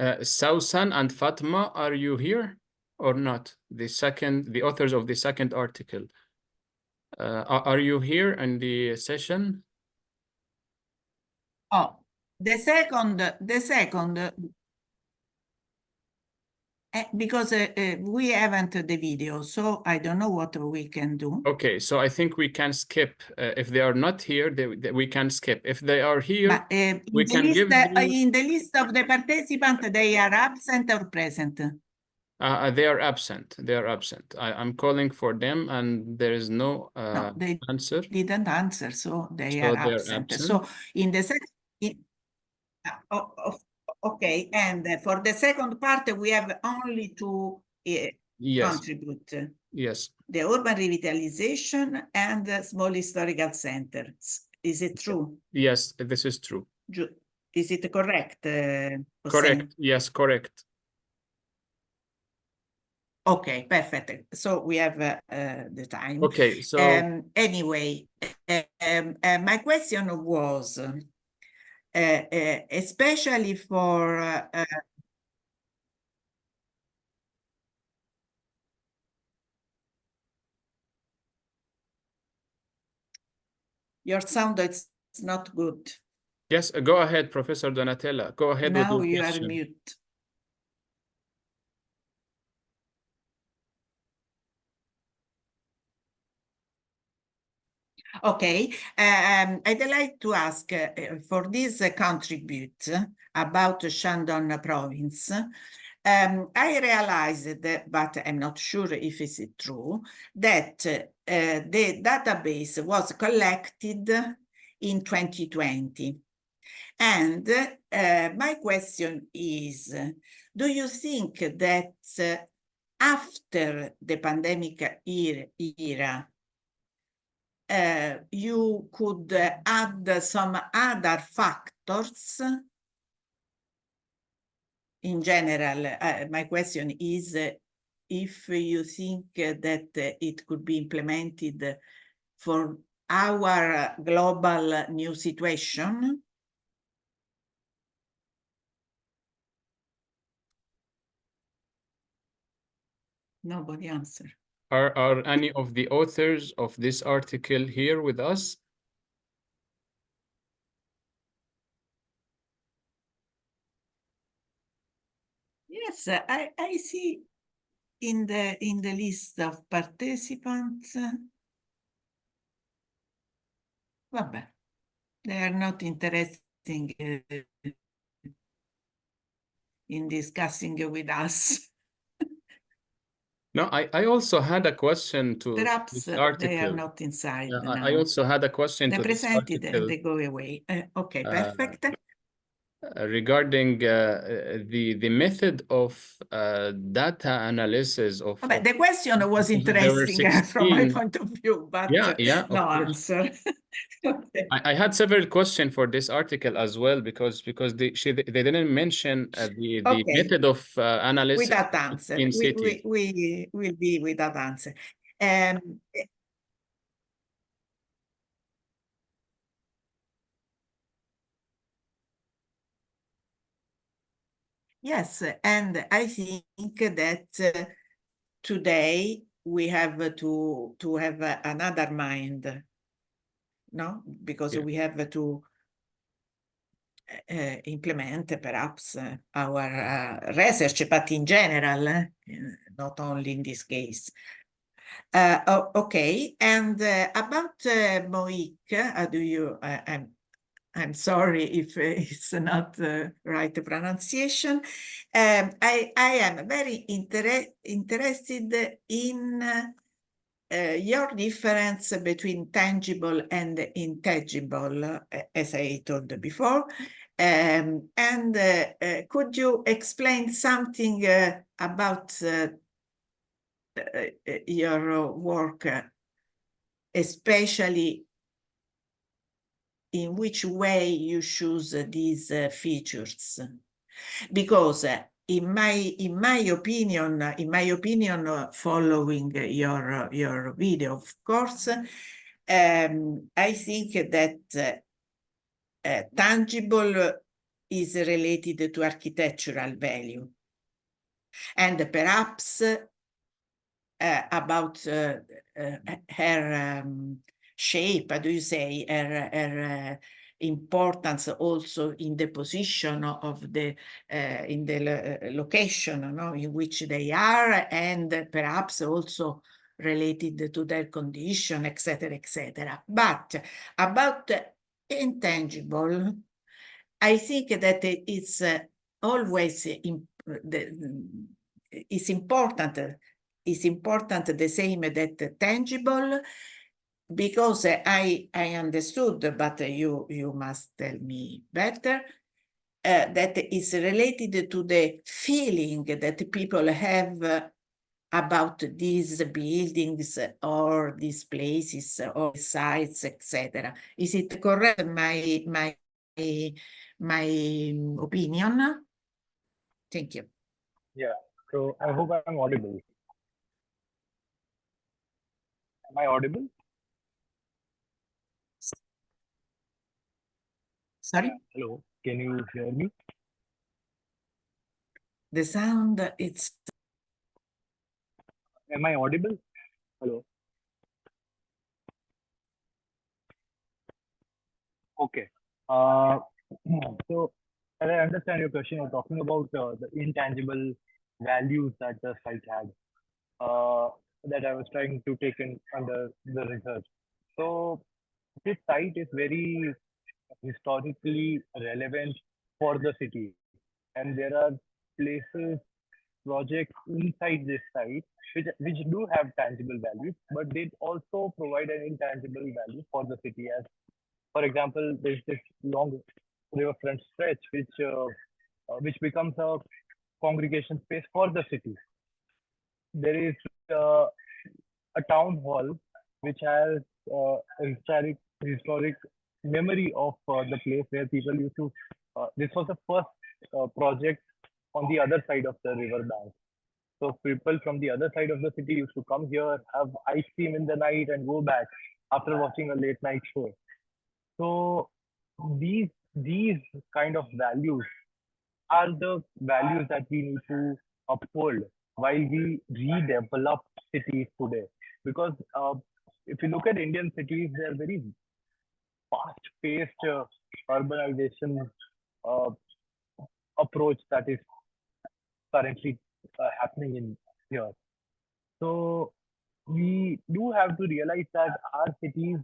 S1: Sausan and Fatma, are you here or not? The authors of the second article. Are you here in the session?
S2: Oh, the second, because we haven't the video, so I don't know what we can do.
S1: Okay, so I think we can skip. If they are not here, we can skip. If they are here,
S2: but,
S1: we can give you...
S2: In the list of the participants, they are absent or present?
S1: They are absent. They are absent. I'm calling for them, and there is no,
S2: they
S1: answer.
S2: Didn't answer, so they are absent. So in the second... Okay, and for the second part, we have only to contribute.
S1: Yes.
S2: The urban revitalization and the small historical centers. Is it true?
S1: Yes, this is true.
S2: Is it correct?
S1: Correct. Yes, correct.
S2: Okay, perfect. So we have the time.
S1: Okay, so
S2: anyway, my question was, especially for your sound is not good.
S1: Yes, go ahead, Professor Donatella. Go ahead
S2: now
S1: with your
S2: you
S1: question.
S2: Are mute. Okay, I'd like to ask for this contribute about Shandong province. I realized that, but I'm not sure if it's true, that the database was collected in 2020. And my question is, do you think that after the pandemic era, you could add some other factors? In general, my question is if you think that it could be implemented for our global new situation. Nobody answer.
S1: Are any of the authors of this article here with us?
S2: Yes, I see in the list of participants. Vabbè, they are not interested in discussing with us.
S1: No, I also had a question to
S2: Perhaps
S1: this
S2: they
S1: article.
S2: are not inside
S1: Yeah,
S2: now.
S1: I also had a question
S2: They
S1: to this
S2: presented and
S1: article
S2: they go away. Okay,
S1: Uh,
S2: perfect.
S1: regarding the method of data analysis of.
S2: Vabbè, the question was
S1: There were
S2: interesting from my
S1: 16.
S2: point of view, but
S1: Yeah,
S2: no
S1: of course.
S2: answer. Okay.
S1: I had several questions for this article as well because they didn't mention the
S2: Okay.
S1: method of analysis
S2: Without answer.
S1: in
S2: We
S1: cities.
S2: will be without answer. Yes, and I think that today we have to have another mind, no? Because
S1: Yeah.
S2: we have to implement perhaps our research, but in general, not only in this case. Okay, and about MOIC, do you? I'm sorry if it's not the right pronunciation. I am very interested in your difference between tangible and intangible, as I told before. And could you explain something about your work, especially in which way you choose these features? Because in my opinion, following your video, of course, I think that tangible is related to architectural value, and perhaps about her shape, how do you say, her importance also in the position of the in the location, no, in which they are, and perhaps also related to their condition, etc., etc. But about intangible, I think that it's always is important the same that tangible, because I understood, but you must tell me better, that is related to the feeling that people have about these buildings or these places or sites, etc. Is it correct, my opinion? Thank you.
S10: Yeah, so I hope I'm audible. Am I audible?
S2: Sorry?
S10: Yeah, hello, can you hear me?
S2: The sound, it's...
S10: Am I audible? Hello. Okay. So as I understand your question, you're talking about the intangible values that the site had, that I was trying to take in under the research. So this site is very historically relevant for the city, and there are places, projects inside this site which do have tangible values, but they also provide an intangible value for the city. As for example, there's this long riverfront stretch which becomes a congregation space for the city. There is a town hall which has a historic memory of the place where people used to. This was the first project on the other side of the river bank. So people from the other side of the city used to come here, have ice cream in the night, and go back after watching a late night show. So these kind of values are the values that we need to uphold while we redevelop cities today. Because if you look at Indian cities, they are very fast-paced urbanization uh, approach that is currently happening in here. So we do have to realize that our cities,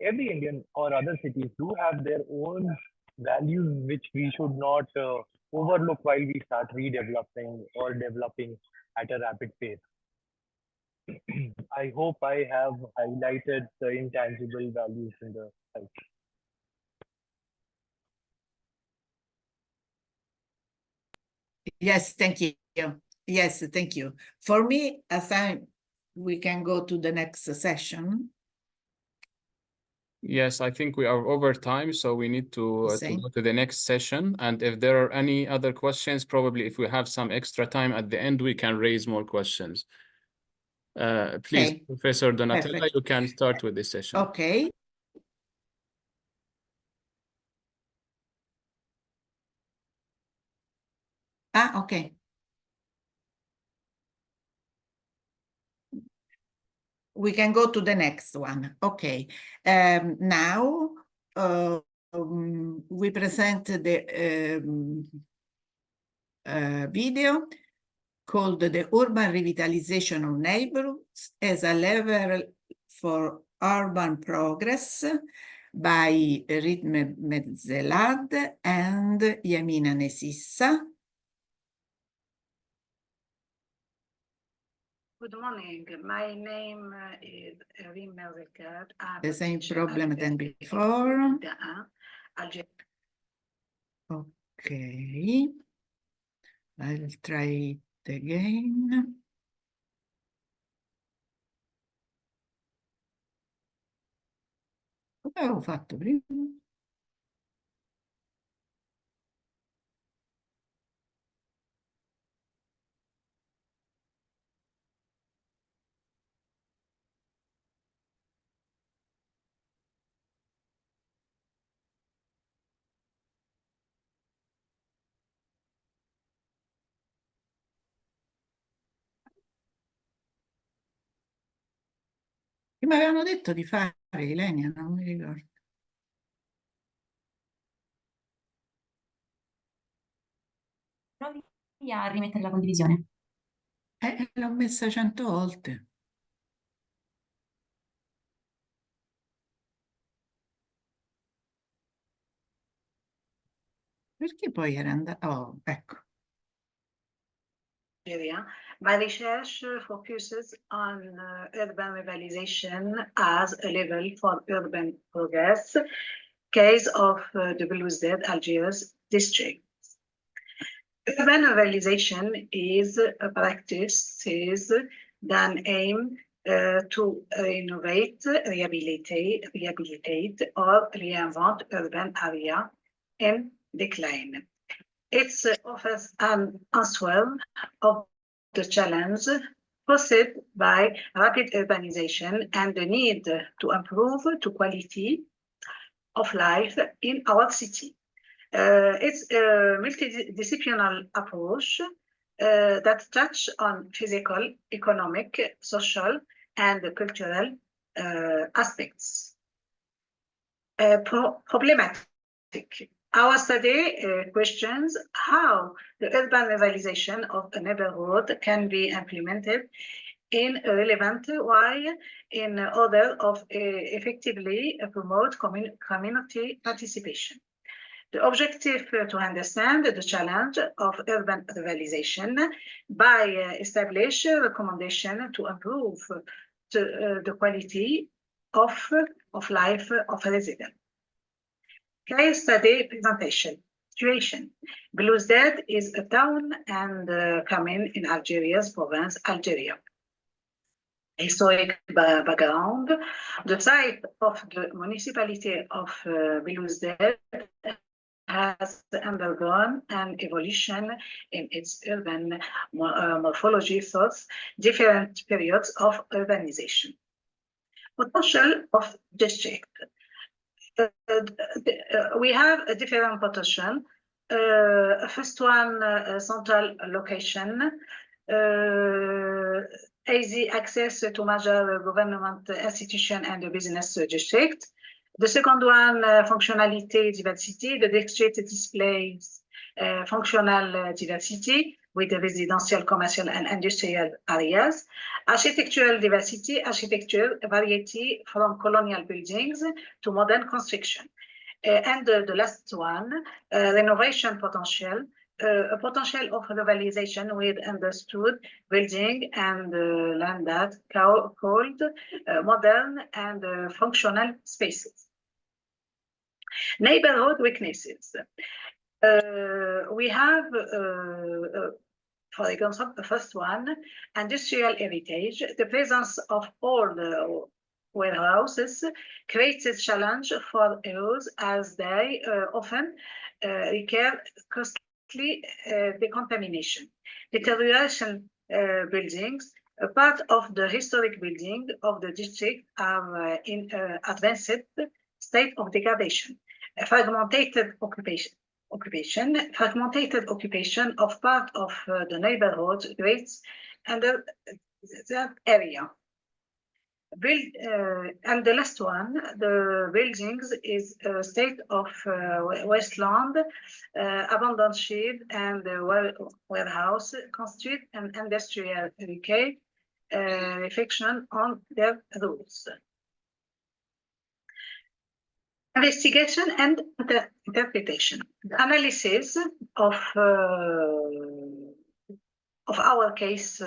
S10: every Indian or other cities, do have their own values which we should not overlook while we start redeveloping or developing at a rapid pace. I hope I have highlighted the intangible values in the site.
S2: Yes, thank you. Yes, thank you. For me, we can go to the next session.
S1: Yes, I think we are over time, so we need to go to the next session. And if there are any other questions, probably if we have some extra time at the end, we can raise more questions. Please,
S2: Okay.
S1: Professor Donatella,
S2: Perfect.
S1: you can start with this session.
S2: Okay. Okay. We can go to the next one. Okay. Now we present the video called The Urban Revitalization of Neighborhoods as a Lever for Urban Progress by Ritme Mezzelad and Yamina Nesissa.
S11: Good morning. My name is Rim Mezzelad.
S2: The same problem than before. Okay. I'll try it again. Come avevo fatto prima? Che mi avevano detto di fare, Ilenia, non mi ricordo.
S12: Provi a rimettere la condivisione.
S2: L'ho messa 100 volte. Perché poi era andato? Oh, ecco.
S11: My research focuses on urban revitalization as a level for urban progress, case of the Belouizdad, Algiers district. Urban revitalization is a practice that aims to innovate, rehabilitate, or reinvent urban area in decline. It offers an answer of the challenge posed by rapid urbanization and the need to improve the quality of life in our city. It's a multidisciplinary approach that touches on physical, economic, social, and cultural aspects. Problematic. Our study questions how the urban revitalization of a neighborhood can be implemented in a relevant way in order of effectively promote community participation. The objective to understand the challenge of urban revitalization by establish a recommendation to improve the quality of life of residents. Case study presentation. Situation. Belouizdad is a town and commune in Algeria's province, Algeria. Historic background. The site of the municipality of Belouizdad has undergone an evolution in its urban morphology through different periods of urbanization. Potential of district. We have a different potential. First one, central location, easy access to major government institution and the business district. The second one, functionality diversity. The district displays functional diversity with the residential, commercial, and industrial areas. Architectural diversity, architecture variety from colonial buildings to modern construction. And the last one, renovation potential, a potential of revitalization with understood building and land that called modern and functional spaces. Neighborhood weaknesses. We have, for example, the first one, industrial heritage. The presence of old warehouses creates a challenge for those as they often require costly decontamination. Deterioration buildings, a part of the historic building of the district are in advanced state of degradation. Fragmented occupation of part of the neighborhood creates under that area. And the last one, the buildings is a state of wasteland, abandoned shed and warehouse constitute an industrial decay, reflection on their roots. Investigation and interpretation. The analysis of our case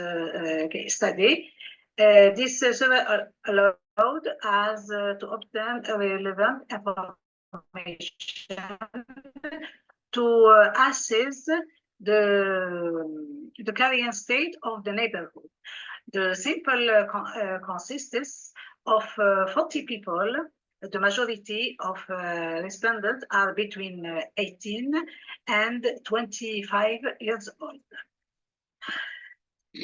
S11: study. This allowed us to obtain relevant information to assess the current state of the neighborhood. The sample consists of 40 people. The majority of respondents are between 18 and 25 years old.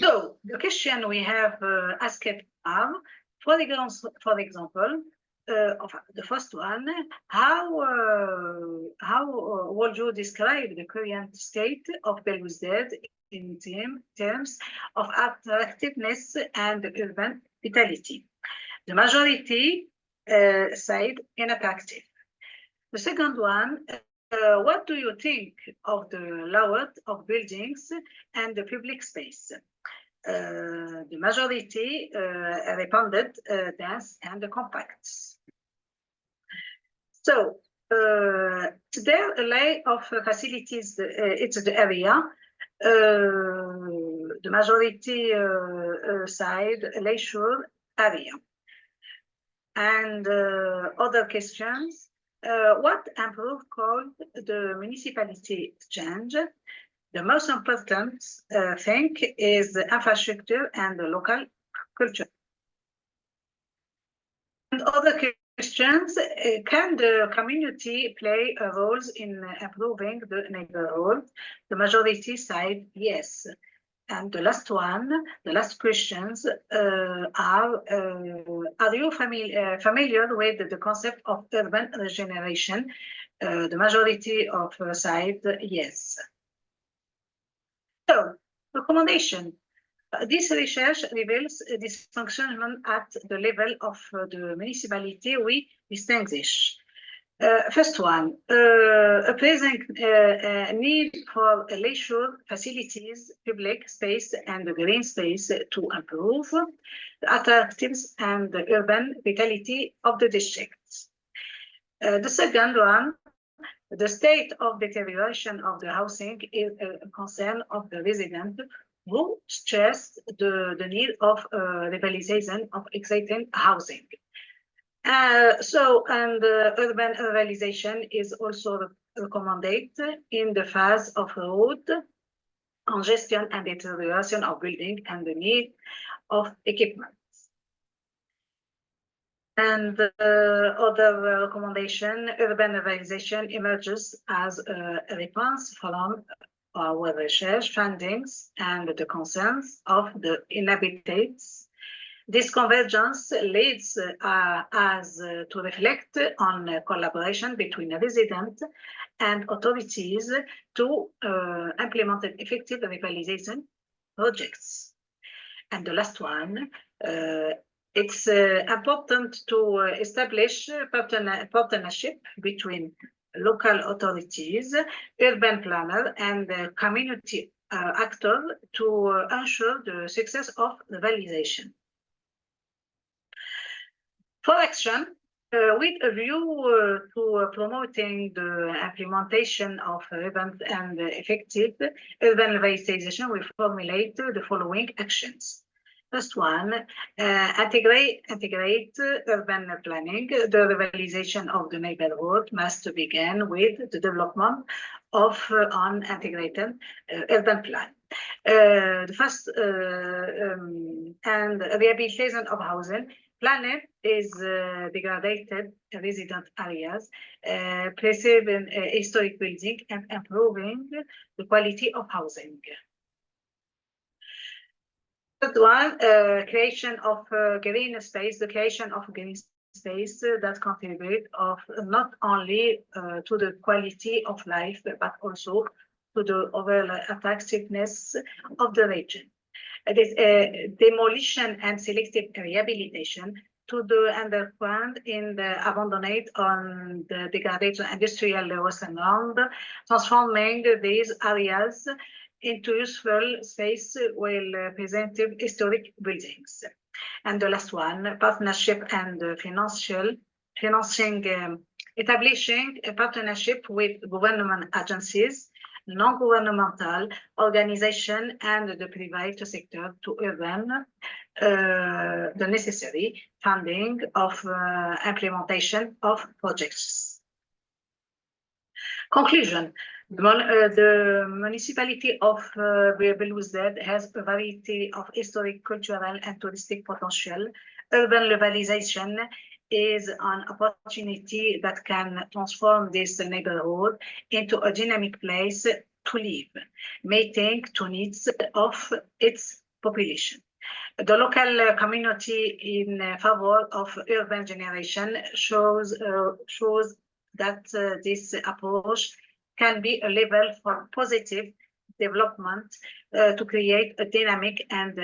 S11: So the question we have asked are, for example, of the first one, how would you describe the current state of Belgrade in terms of attractiveness and urban vitality? The majority said inattractive. The second one, what do you think of the layout of buildings and the public space? The majority responded dense and compact. So there a layer of facilities, it's the area. The majority side leisure area. And other questions, what improve called the municipality change? The most important thing is the infrastructure and the local culture. And other questions, can the community play a role in improving the neighborhood? The majority said yes. And the last one, the last questions are you familiar with the concept of urban regeneration? The majority of said yes. So, recommendation. This research reveals dysfunction at the level of the municipality we distinguish. First one, a present need for leisure facilities, public space, and green space to improve the attractiveness and the urban vitality of the districts. The second one, the state of deterioration of the housing is a concern of the resident who stressed the need of revitalization of existing housing. Urban revitalization is also recommended in the phase of road congestion and deterioration of building and the need of equipment. And other recommendation, urban revitalization emerges as a response from our research findings and the concerns of the inhabitants. This convergence leads us to reflect on collaboration between residents and authorities to implement an effective revitalization projects. And the last one, it's important to establish partnership between local authorities, urban planner, and community actors to ensure the success of the realization. For action, with a view to promoting the implementation of urban and effective urban revitalization, we formulate the following actions. First one, integrate urban planning. The revitalization of the neighborhood must begin with the development of an integrated urban plan. The first and rehabilitation of housing. Planet is degraded resident areas, preserving historic building and improving the quality of housing. Third one, creation of green space, the creation of green space that contribute not only to the quality of life, but also to the overall attractiveness of the region. This demolition and selective rehabilitation to the underground in the abandoned on the degraded industrial western land, transforming these areas into useful space while presenting historic buildings. And the last one, partnership and financing, establishing a partnership with government agencies, non-governmental organization, and the private sector to earn the necessary funding of implementation of projects. Conclusion. The municipality of Belouizdad has a variety of historic, cultural, and touristic potential. Urban revitalization is an opportunity that can transform this neighborhood into a dynamic place to live, meeting to needs of its population. The local community in favor of urban generation shows that this approach can be a level for positive development to create a dynamic and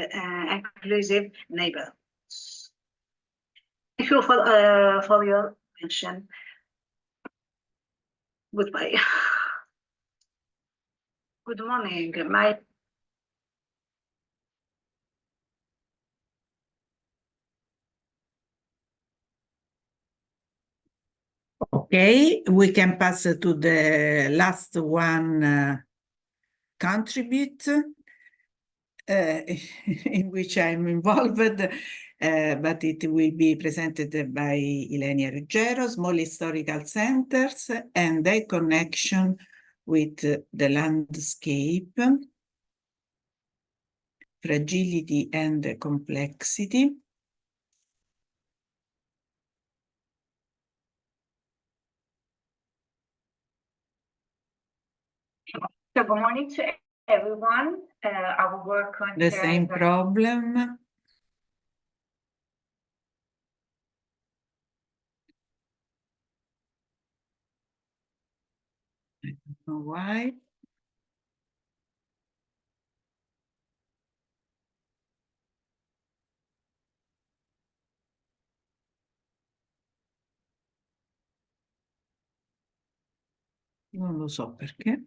S11: inclusive neighborhood. Thank you for your attention. Goodbye. Good morning.
S2: Okay, we can pass to the last one contribute in which I'm involved, but it will be presented by Ilenia Ruggero, small historical centers and their connection with the landscape, fragility and complexity.
S13: So good morning to everyone. Our work on
S2: The same problem. I don't know why. Non lo so perché.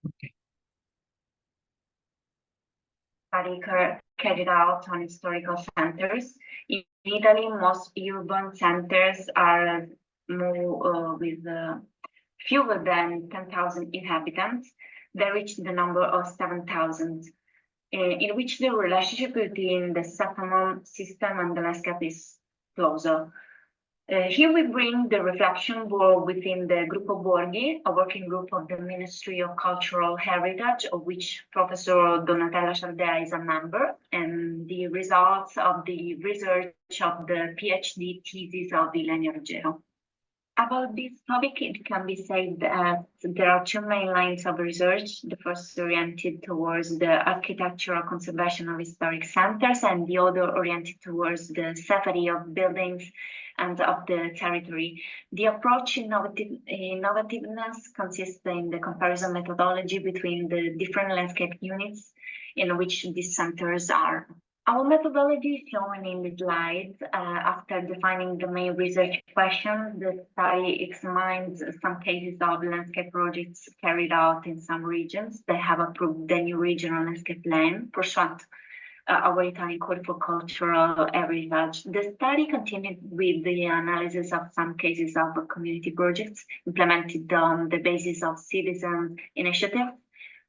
S2: Okay.
S13: Study carried out on historical centers. In Italy, most urban centers are more with fewer than 10,000 inhabitants. They reach the number of 7,000, in which the relationship between the settlement system and the landscape is closer. Here we bring the reflection work within the Gruppo Borghi, a working group of the Ministry of Cultural Heritage, of which Professor Donatella Ciardea is a member, and the results of the research of the PhD thesis of Ilenia Ruggero. About this topic, it can be said that there are two main lines of research. The first oriented towards the architectural conservation of historic centers, and the other oriented towards the safety of buildings and of the territory. The approach innovativeness consists in the comparison methodology between the different landscape units in which these centers are. Our methodology is shown in the slides. After defining the main research questions, the study examines some cases of landscape projects carried out in some regions. They have approved the new regional landscape plan pursuant our Italian Code for Cultural Heritage. The study continued with the analysis of some cases of community projects implemented on the basis of citizen initiative.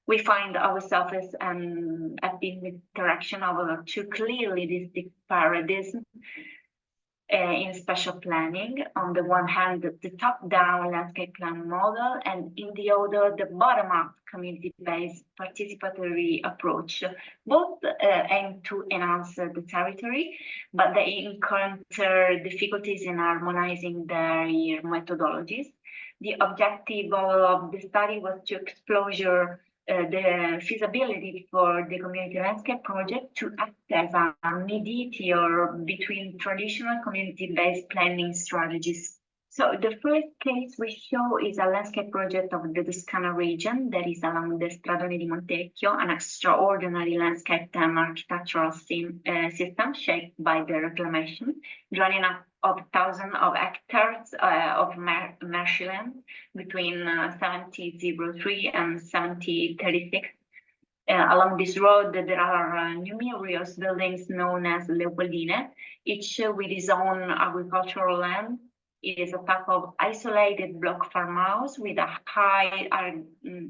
S13: We find ourselves at the interaction of two clearly distinct paradigms in spatial planning. On the one hand, the top-down landscape plan model, and in the other, the bottom-up community-based participatory approach. Both aim to enhance the territory, but they encounter difficulties in harmonizing their methodologies. The objective of the study was to explore the feasibility for the community landscape project to act as a mediator between traditional community-based planning strategies. So the first case we show is a landscape project of the Toscana region that is along the Stradone di Montecchio, an extraordinary landscape and architectural system shaped by the reclamation, drawing up of thousands of hectares of marshland between 1703 and 1736. Along this road, there are numerous buildings known as Leopoldine, each with its own agricultural land. It is a type of isolated block farmhouse with a high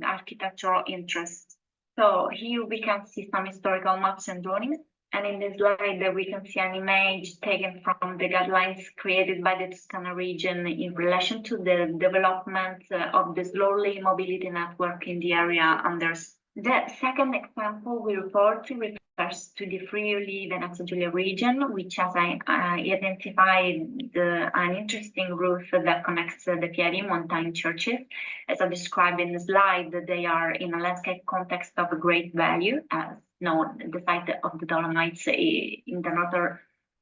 S13: architectural interest. So here we can see some historical maps and drawings. And in this slide, we can see an image taken from the guidelines created by the Toscana region in relation to the development of the slowly mobility network in the area under. The second example we report refers to the Friuli Venezia Giulia region, which has identified an interesting route that connects the Piedi mountain churches. As I described in the slide, they are in a landscape context of great value, as known, the site of the Dolomites in the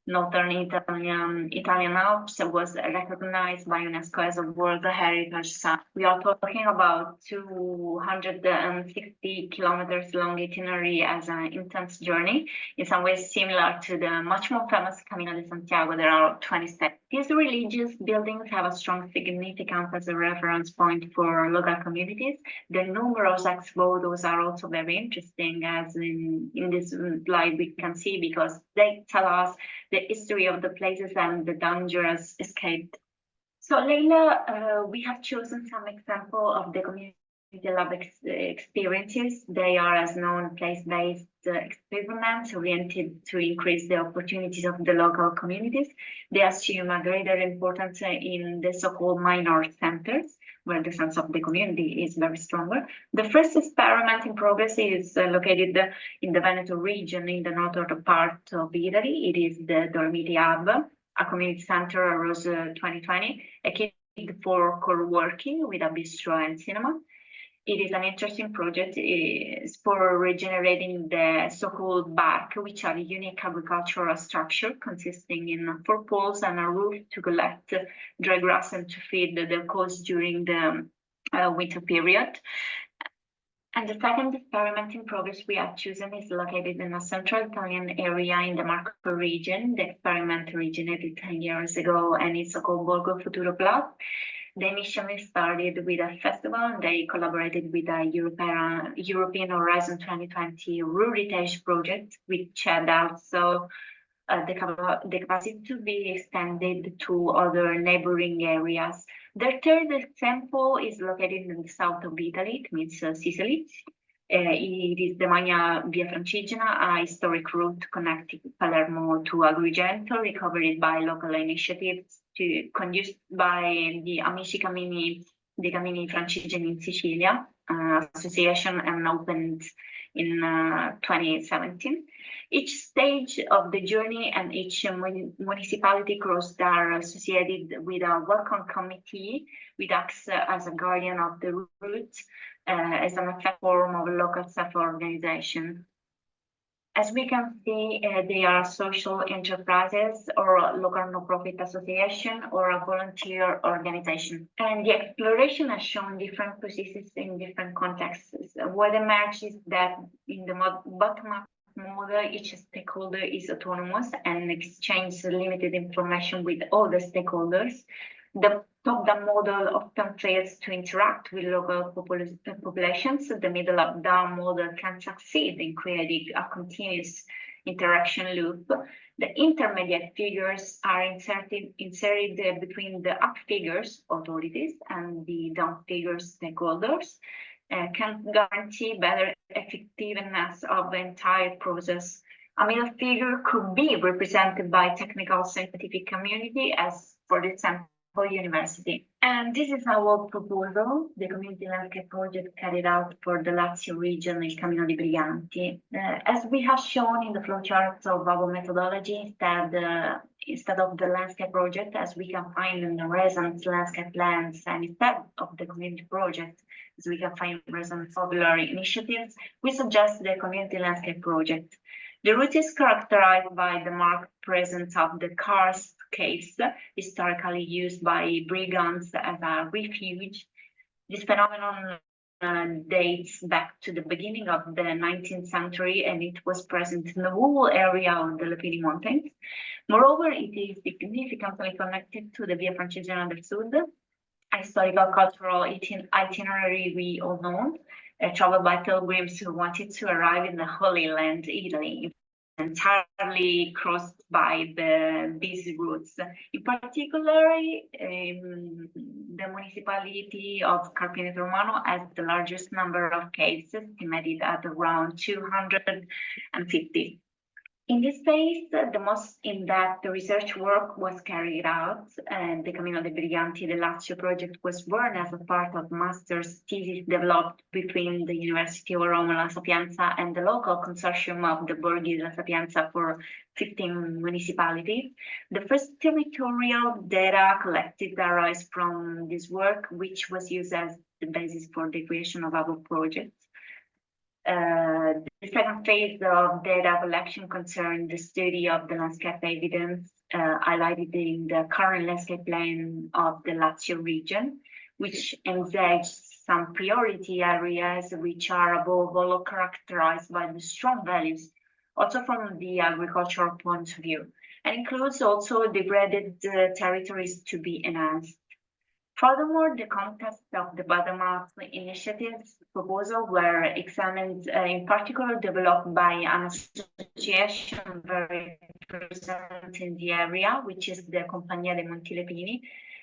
S13: northern Italian Alps was recognized by UNESCO as a World Heritage Site. We are talking about 260 kilometers long itinerary as an intense journey, in some ways similar to the much more famous Camino de Santiago. There are 20 steps. These religious buildings have a strong significance as a reference point for local communities. The numerous ex-votos are also very interesting, as in this slide we can see, because they tell us the history of the places and the dangerous escape. So Leila, we have chosen some example of the community lab experiences. They are, as known, place-based experiments oriented to increase the opportunities of the local communities. They assume a greater importance in the so-called minor centers, where the sense of the community is very stronger. The first experiment in progress is located in the Veneto region in the northern part of Italy. It is the Dolomiti Hub, a community center arose 2020, equipped for co-working with a bistro and cinema. It is an interesting project for regenerating the so-called bark, which are a unique agricultural structure consisting in 4 poles and a roof to collect dry grass and to feed the cows during the winter period. And the second experiment in progress we have chosen is located in a central Italian area in the Marco region. The experiment originated 10 years ago and is called Borgo Futuro Plus. They initially started with a festival, and they collaborated with a European Horizon 2020 Heritage project, which had also the capacity to be extended to other neighboring areas. The third example is located in the south of Italy, it means Sicily. It is the Magna Via Francigena, a historic route connecting Palermo to Agrigento, recovered by local initiatives conducted by the Amici Cammini, the Cammini Francigeni in Sicilia association, and opened in 2017. Each stage of the journey and each municipality crossed are associated with a welcome committee, which acts as a guardian of the route, as an effective form of local self-organization. As we can see, they are social enterprises or local non-profit association or a volunteer organization. And the exploration has shown different processes in different contexts. What emerges is that in the bottom-up model, each stakeholder is autonomous and exchanges limited information with all the stakeholders. The top-down model often fails to interact with local populations. The middle-down model can succeed in creating a continuous interaction loop. The intermediate figures are inserted between the up figures, authorities, and the down figures, stakeholders, can guarantee better effectiveness of the entire process. A middle figure could be represented by technical scientific community, as for example, university. And this is our proposal, the community landscape project carried out for the Lazio region, Il Cammino dei Briganti. As we have shown in the flowcharts of our methodology, instead of the landscape project, as we can find in the recent landscape plans, and instead of the community project, as we can find recent popular initiatives, we suggest the community landscape project. The route is characterized by the marked presence of the karst caves, historically used by brigands as a refuge. This phenomenon dates back to the beginning of the 19th century, and it was present in the rural area of the Lepini Mountains. Moreover, it is significantly connected to the Via Francigena del Sud, a historical cultural itinerary we all know, traveled by pilgrims who wanted to arrive in the Holy Land, Italy, entirely crossed by these routes. In particular, the municipality of Carpine Romano has the largest number of caves, estimated at around 250. In this phase, the most in-depth research work was carried out, and the Cammino dei Briganti, the Lazio project, was born as a part of master's thesis developed between the University of Rome La Sapienza and the local consortium of the Borghi La Sapienza for 15 municipalities. The first territorial data collected arise from this work, which was used as the basis for the creation of our project. The second phase of data collection concerned the study of the landscape evidence highlighted in the current landscape plan of the Lazio region, which envisages some priority areas which are above all characterized by the strong values, also from the agricultural point of view, and includes also degraded territories to be enhanced. Furthermore, the context of the bottom-up initiatives proposal were examined, in particular developed by an association very present in the area, which is the Compagnia dei Monti Lepini.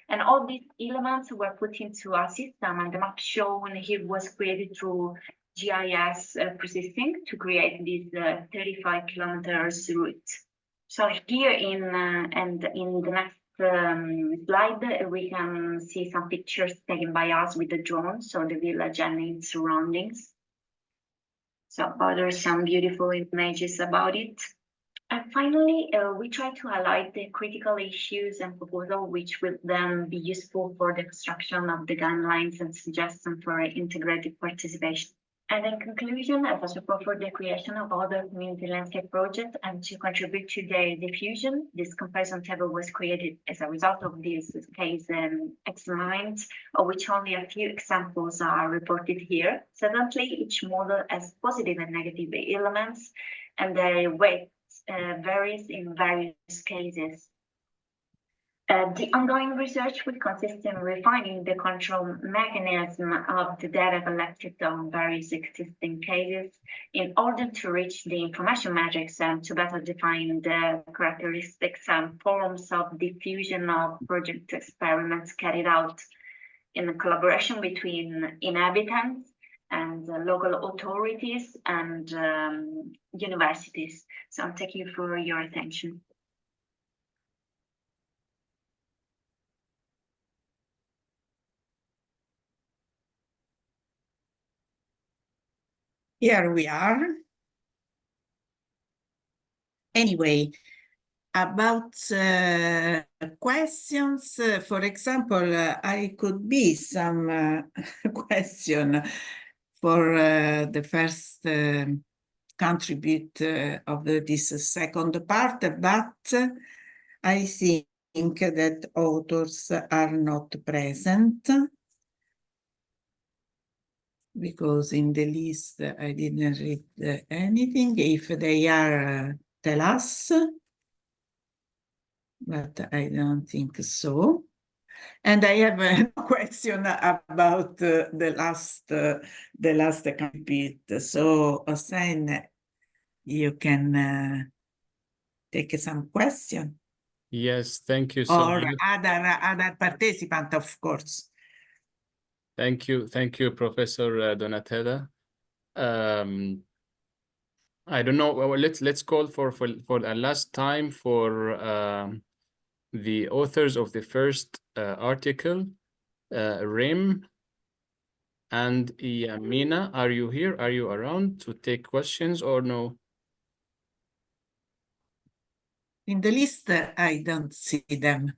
S13: And all these elements were put into a system, and the map shown here was created through GIS processing to create this 35 kilometers route. So here in the next slide, we can see some pictures taken by us with the drone, so the village and its surroundings. So there are some beautiful images about it. And finally, we try to highlight the critical issues and proposals which will then be useful for the construction of the guidelines and suggestions for integrated participation. And in conclusion, as a support for the creation of other community landscape projects and to contribute to their diffusion, this comparison table was created as a result of this case examined, of which only a few examples are reported here. Secondly, each model has positive and negative elements, and their weight varies in various cases. The ongoing research will consist in refining the control mechanism of the data collected on various existing cases in order to reach the information matrix and to better define the characteristics and forms of diffusion of project experiments carried out in collaboration between inhabitants and local authorities and universities. So thank you for your attention.
S2: Here we are. Anyway, about questions, for example, I could be some question for the first contribute of this second part, but I think that authors are not present, because in the list I didn't read anything. If they are, tell us, but I don't think so. And I have a question about the last compete. So, Hossein, you can take some question.
S1: Yes, thank you so
S2: Or
S1: much.
S2: other participant, of course.
S1: Thank you, Professor Donatella. I don't know. Well, let's call for the last time for the authors of the first article, Rim and Yamina. Are you here? Are you around to take questions or no?
S2: In the list, I don't see them.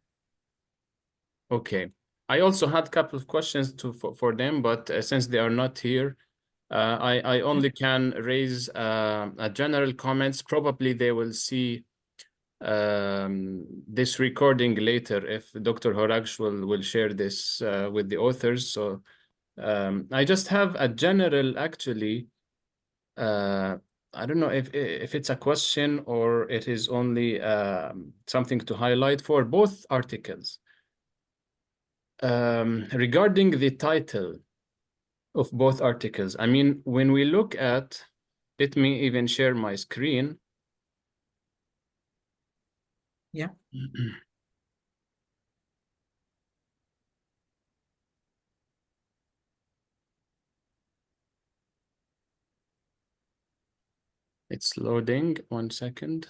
S1: Okay. I also had a couple of questions for them, but since they are not here, I only can raise a general comments. Probably they will see this recording later if Dr. Horagsh will share this with the authors. So I just have a general, actually, I don't know if it's a question or it is only something to highlight for both articles. Regarding the title of both articles, I mean, when we look at, let me even share my screen.
S2: Yeah.
S1: It's loading, 1 second.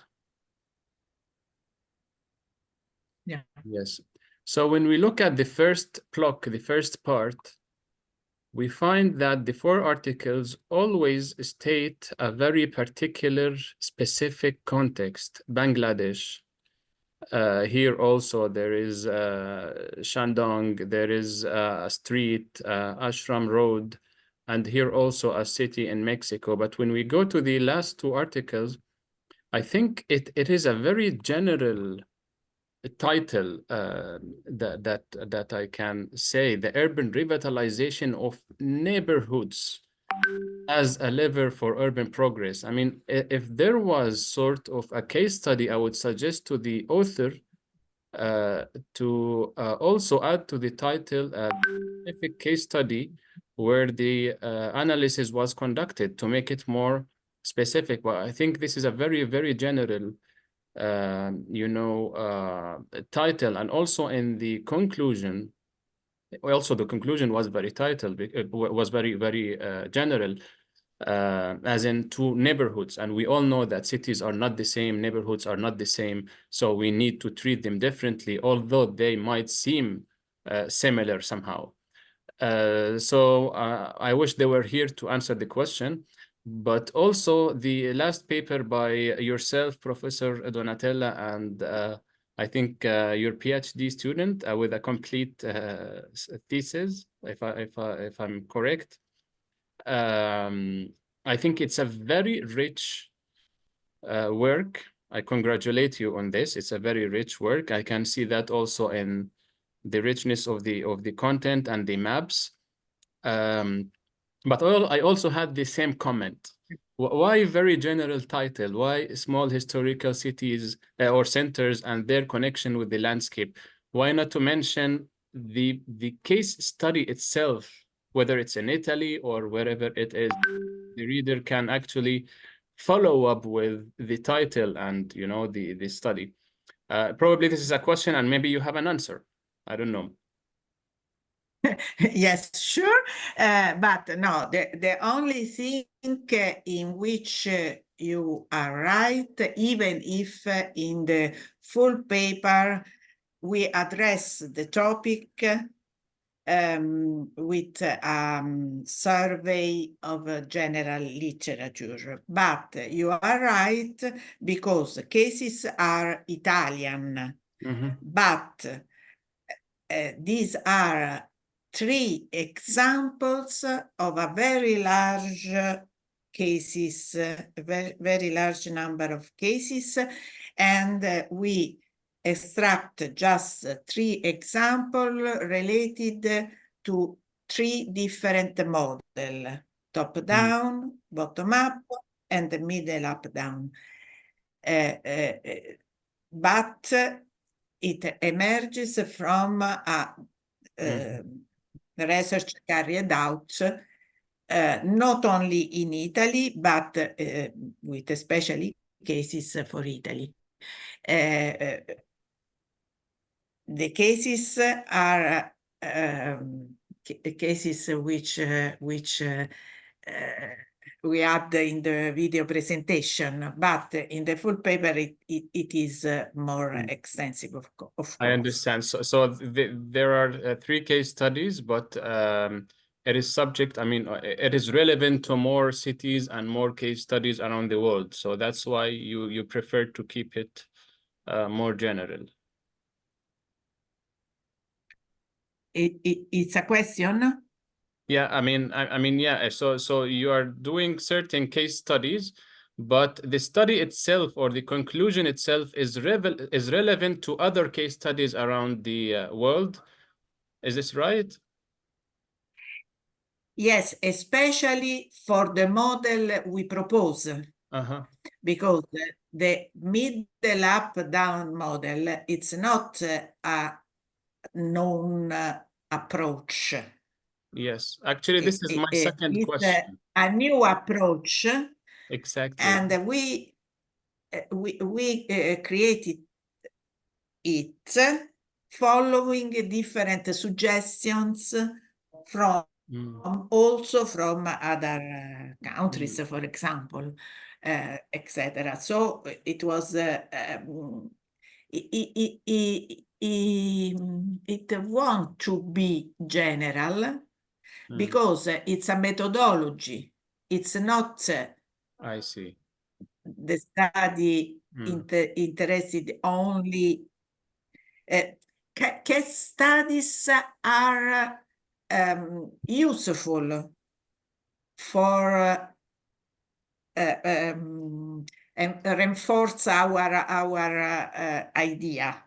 S2: Yeah.
S1: Yes. So when we look at the first block, the first part, we find that the 4 articles always state a very particular specific context, Bangladesh. Here also there is Shandong, there is a street, Ashram Road, and here also a city in Mexico. But when we go to the last 2 articles, I think it is a very general title that I can say, the urban revitalization of neighborhoods as a lever for urban progress. I mean, if there was sort of a case study, I would suggest to the author to also add to the title a specific case study where the analysis was conducted to make it more specific. But I think this is a very, very general title. And also in the conclusion, also the conclusion was very titled, it was very, very general, as in 2 neighborhoods. And we all know that cities are not the same, neighborhoods are not the same. So we need to treat them differently, although they might seem similar somehow. So I wish they were here to answer the question. But also the last paper by yourself, Professor Donatella, and I think your PhD student with a complete thesis, if I'm correct. I think it's a very rich work. I congratulate you on this. It's a very rich work. I can see that also in the richness of the content and the maps. But I also had the same comment. Why very general title? Why small historical cities or centers and their connection with the landscape? Why not to mention the case study itself, whether it's in Italy or wherever it is? The reader can actually follow up with the title and the study. Probably this is a question and maybe you have an answer. I don't know.
S2: Yes, sure. But no, the only thing in which you are right, even if in the full paper we address the topic with survey of general literature. But you are right, because cases are Italian, but these are 3 examples of a very large cases, very large number of cases, and we extract just 3 examples related to 3 different models: top down, bottom up, and middle up down. But it emerges from a research carried out not only in Italy, but with especially cases for Italy. The cases are cases which we had in the video presentation, but in the full paper it is more extensive, of course.
S1: I understand. So there are 3 case studies, but it is subject, I mean, it is relevant to more cities and more case studies around the world. So that's why you prefer to keep it more general.
S2: It's a question?
S1: Yeah, I mean, yeah. So you are doing certain case studies, but the study itself or the conclusion itself is relevant to other case studies around the world. Is this right?
S2: Yes, especially for the model we propose. Because the middle up down model, it's not a known approach.
S1: Yes, actually, this is my second question.
S2: A new approach.
S1: Exactly.
S2: And we created it following different suggestions from also from other countries, for example, etc. So it was it want to be general because it's a methodology. It's not
S1: I see.
S2: the study interested only. Case studies are useful for and reinforce our idea.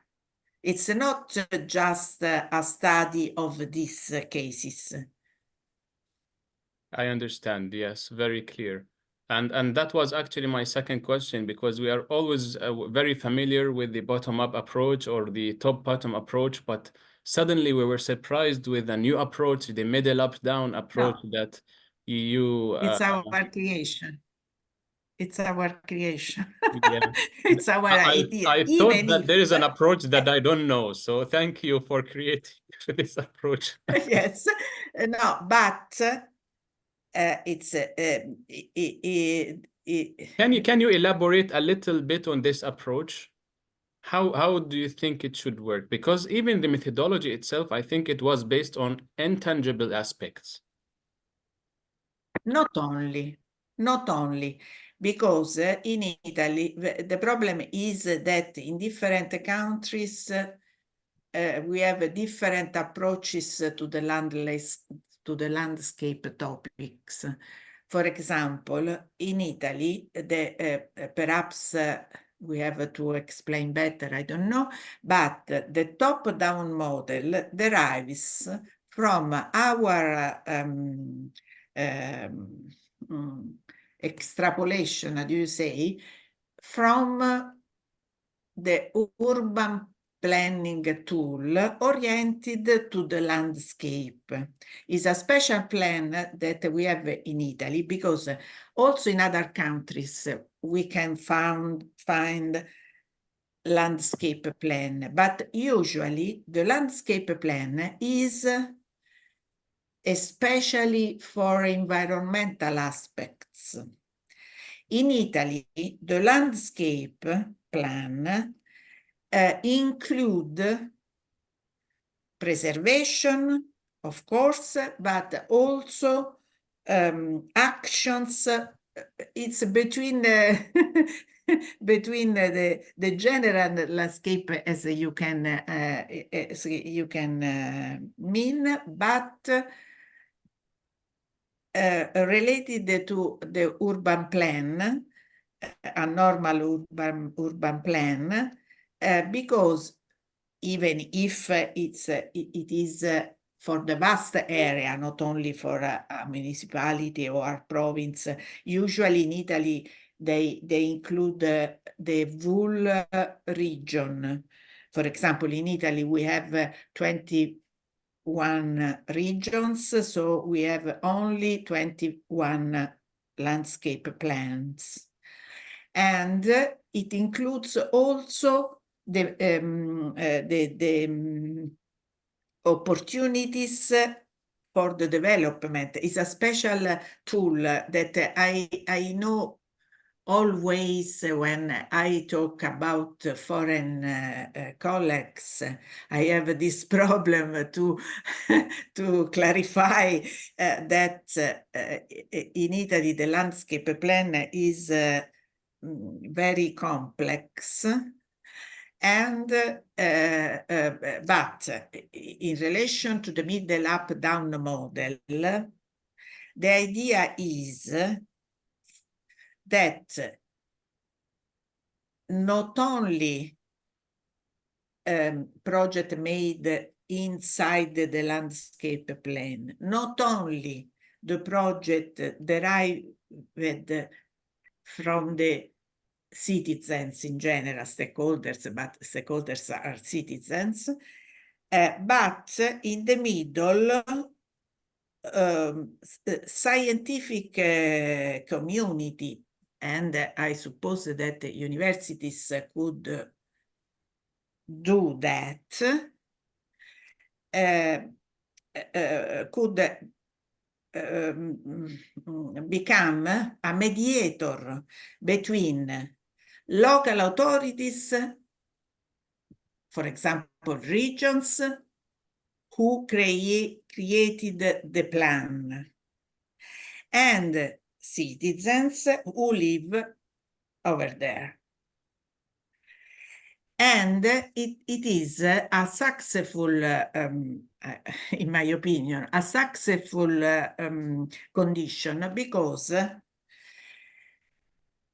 S2: It's not just a study of these cases.
S1: I understand. Yes, very clear. And that was actually my second question, because we are always very familiar with the bottom-up approach or the top-bottom approach, but suddenly we were surprised with a new approach, the middle-up-down approach that you...
S2: It's our creation. It's our creation.
S1: Yeah.
S2: It's our idea.
S1: I thought that there is an approach that I don't know, so thank you for creating this approach.
S2: Yes, no, but it's
S1: Can you elaborate a little bit on this approach? How do you think it should work? Because even the methodology itself, I think it was based on intangible aspects.
S2: Not only, because in Italy, the problem is that in different countries, we have different approaches to the landscape topics. For example, in Italy, perhaps we have to explain better, I don't know, but the top-down model derives from our extrapolation, how do you say, from the urban planning tool oriented to the landscape. Is a special plan that we have in Italy, because also in other countries we can find landscape plan, but usually the landscape plan is especially for environmental aspects. In Italy, the landscape plan include preservation, of course, but also actions. It's between between the general landscape as you can mean, but related to the urban plan, a normal urban plan, because even if it is for the vast area, not only for a municipality or a province, usually in Italy they include the whole region. For example, in Italy we have 21 regions, so we have only 21 landscape plans. And it includes also the opportunities for the development. Is a special tool that I know always when I talk about foreign colleagues. I have this problem to to clarify that in Italy the landscape plan is very complex. And but in relation to the middle up-down model, the idea is that not only project made inside the landscape plan, not only the project derived from the citizens in general, stakeholders, but stakeholders are citizens, but in the middle, scientific community, and I suppose that universities could do that, could become a mediator between local authorities, for example, regions, who created the plan, and citizens who live over there. And it is a successful, in my opinion, a successful condition, because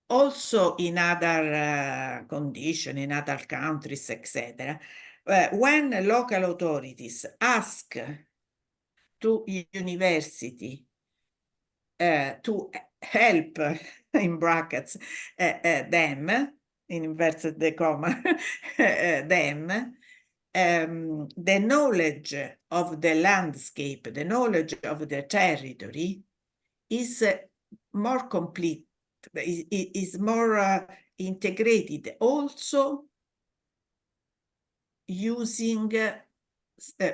S2: also in other conditions, in other countries, etc., when local authorities ask to university to help, in brackets, them, in inverted comma, them, the knowledge of the landscape, the knowledge of the territory is more complete, is more integrated, also using,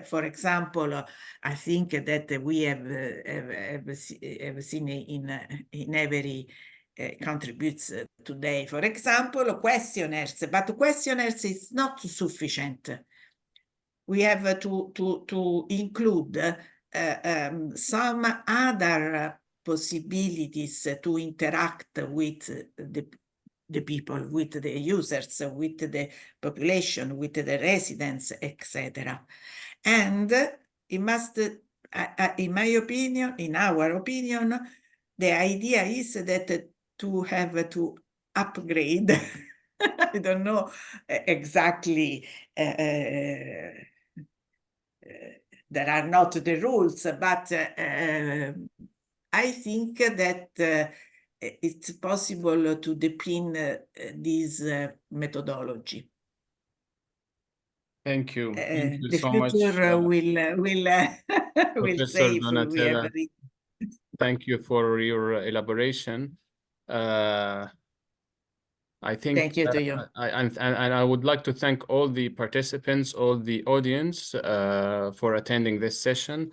S2: for example, I think that we have seen in every contributes today, for example, questionnaires, but questionnaires is not sufficient. We have to include some other possibilities to interact with the people, with the users, with the population, with the residents, etc. And it must, in my opinion, in our opinion, the idea is that to have to upgrade, I don't know exactly, there are not the rules, but I think that it's possible to deepen this methodology.
S1: Thank you. Thank you
S2: The
S1: so much,
S2: future will
S1: Professor
S2: say if we
S1: Donatella.
S2: have.
S1: Thank you for your elaboration. I think
S2: Thank you to you.
S1: and I would like to thank all the participants, all the audience for attending this session.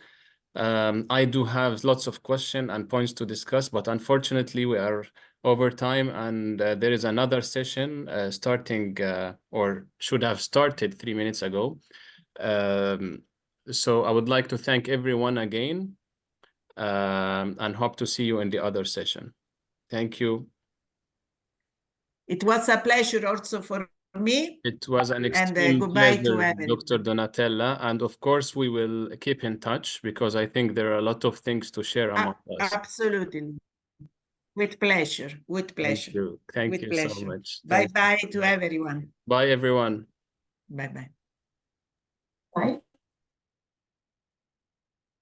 S1: I do have lots of questions and points to discuss, but unfortunately we are over time, and there is another session starting or should have started 3 minutes ago. So I would like to thank everyone again and hope to see you in the other session. Thank you.
S2: It was a pleasure also for me.
S1: It was an
S2: And
S1: extreme
S2: goodbye to
S1: pleasure,
S2: everyone.
S1: Dr. Donatella. And of course, we will keep in touch because I think there are a lot of things to share among us.
S2: Absolutely. With pleasure. With pleasure.
S1: Thank you. Thank
S2: With
S1: you
S2: pleasure.
S1: so much.
S2: Bye
S1: Thank you
S2: bye
S1: so
S2: to
S1: much.
S2: everyone.
S1: Bye, everyone.
S2: Bye bye.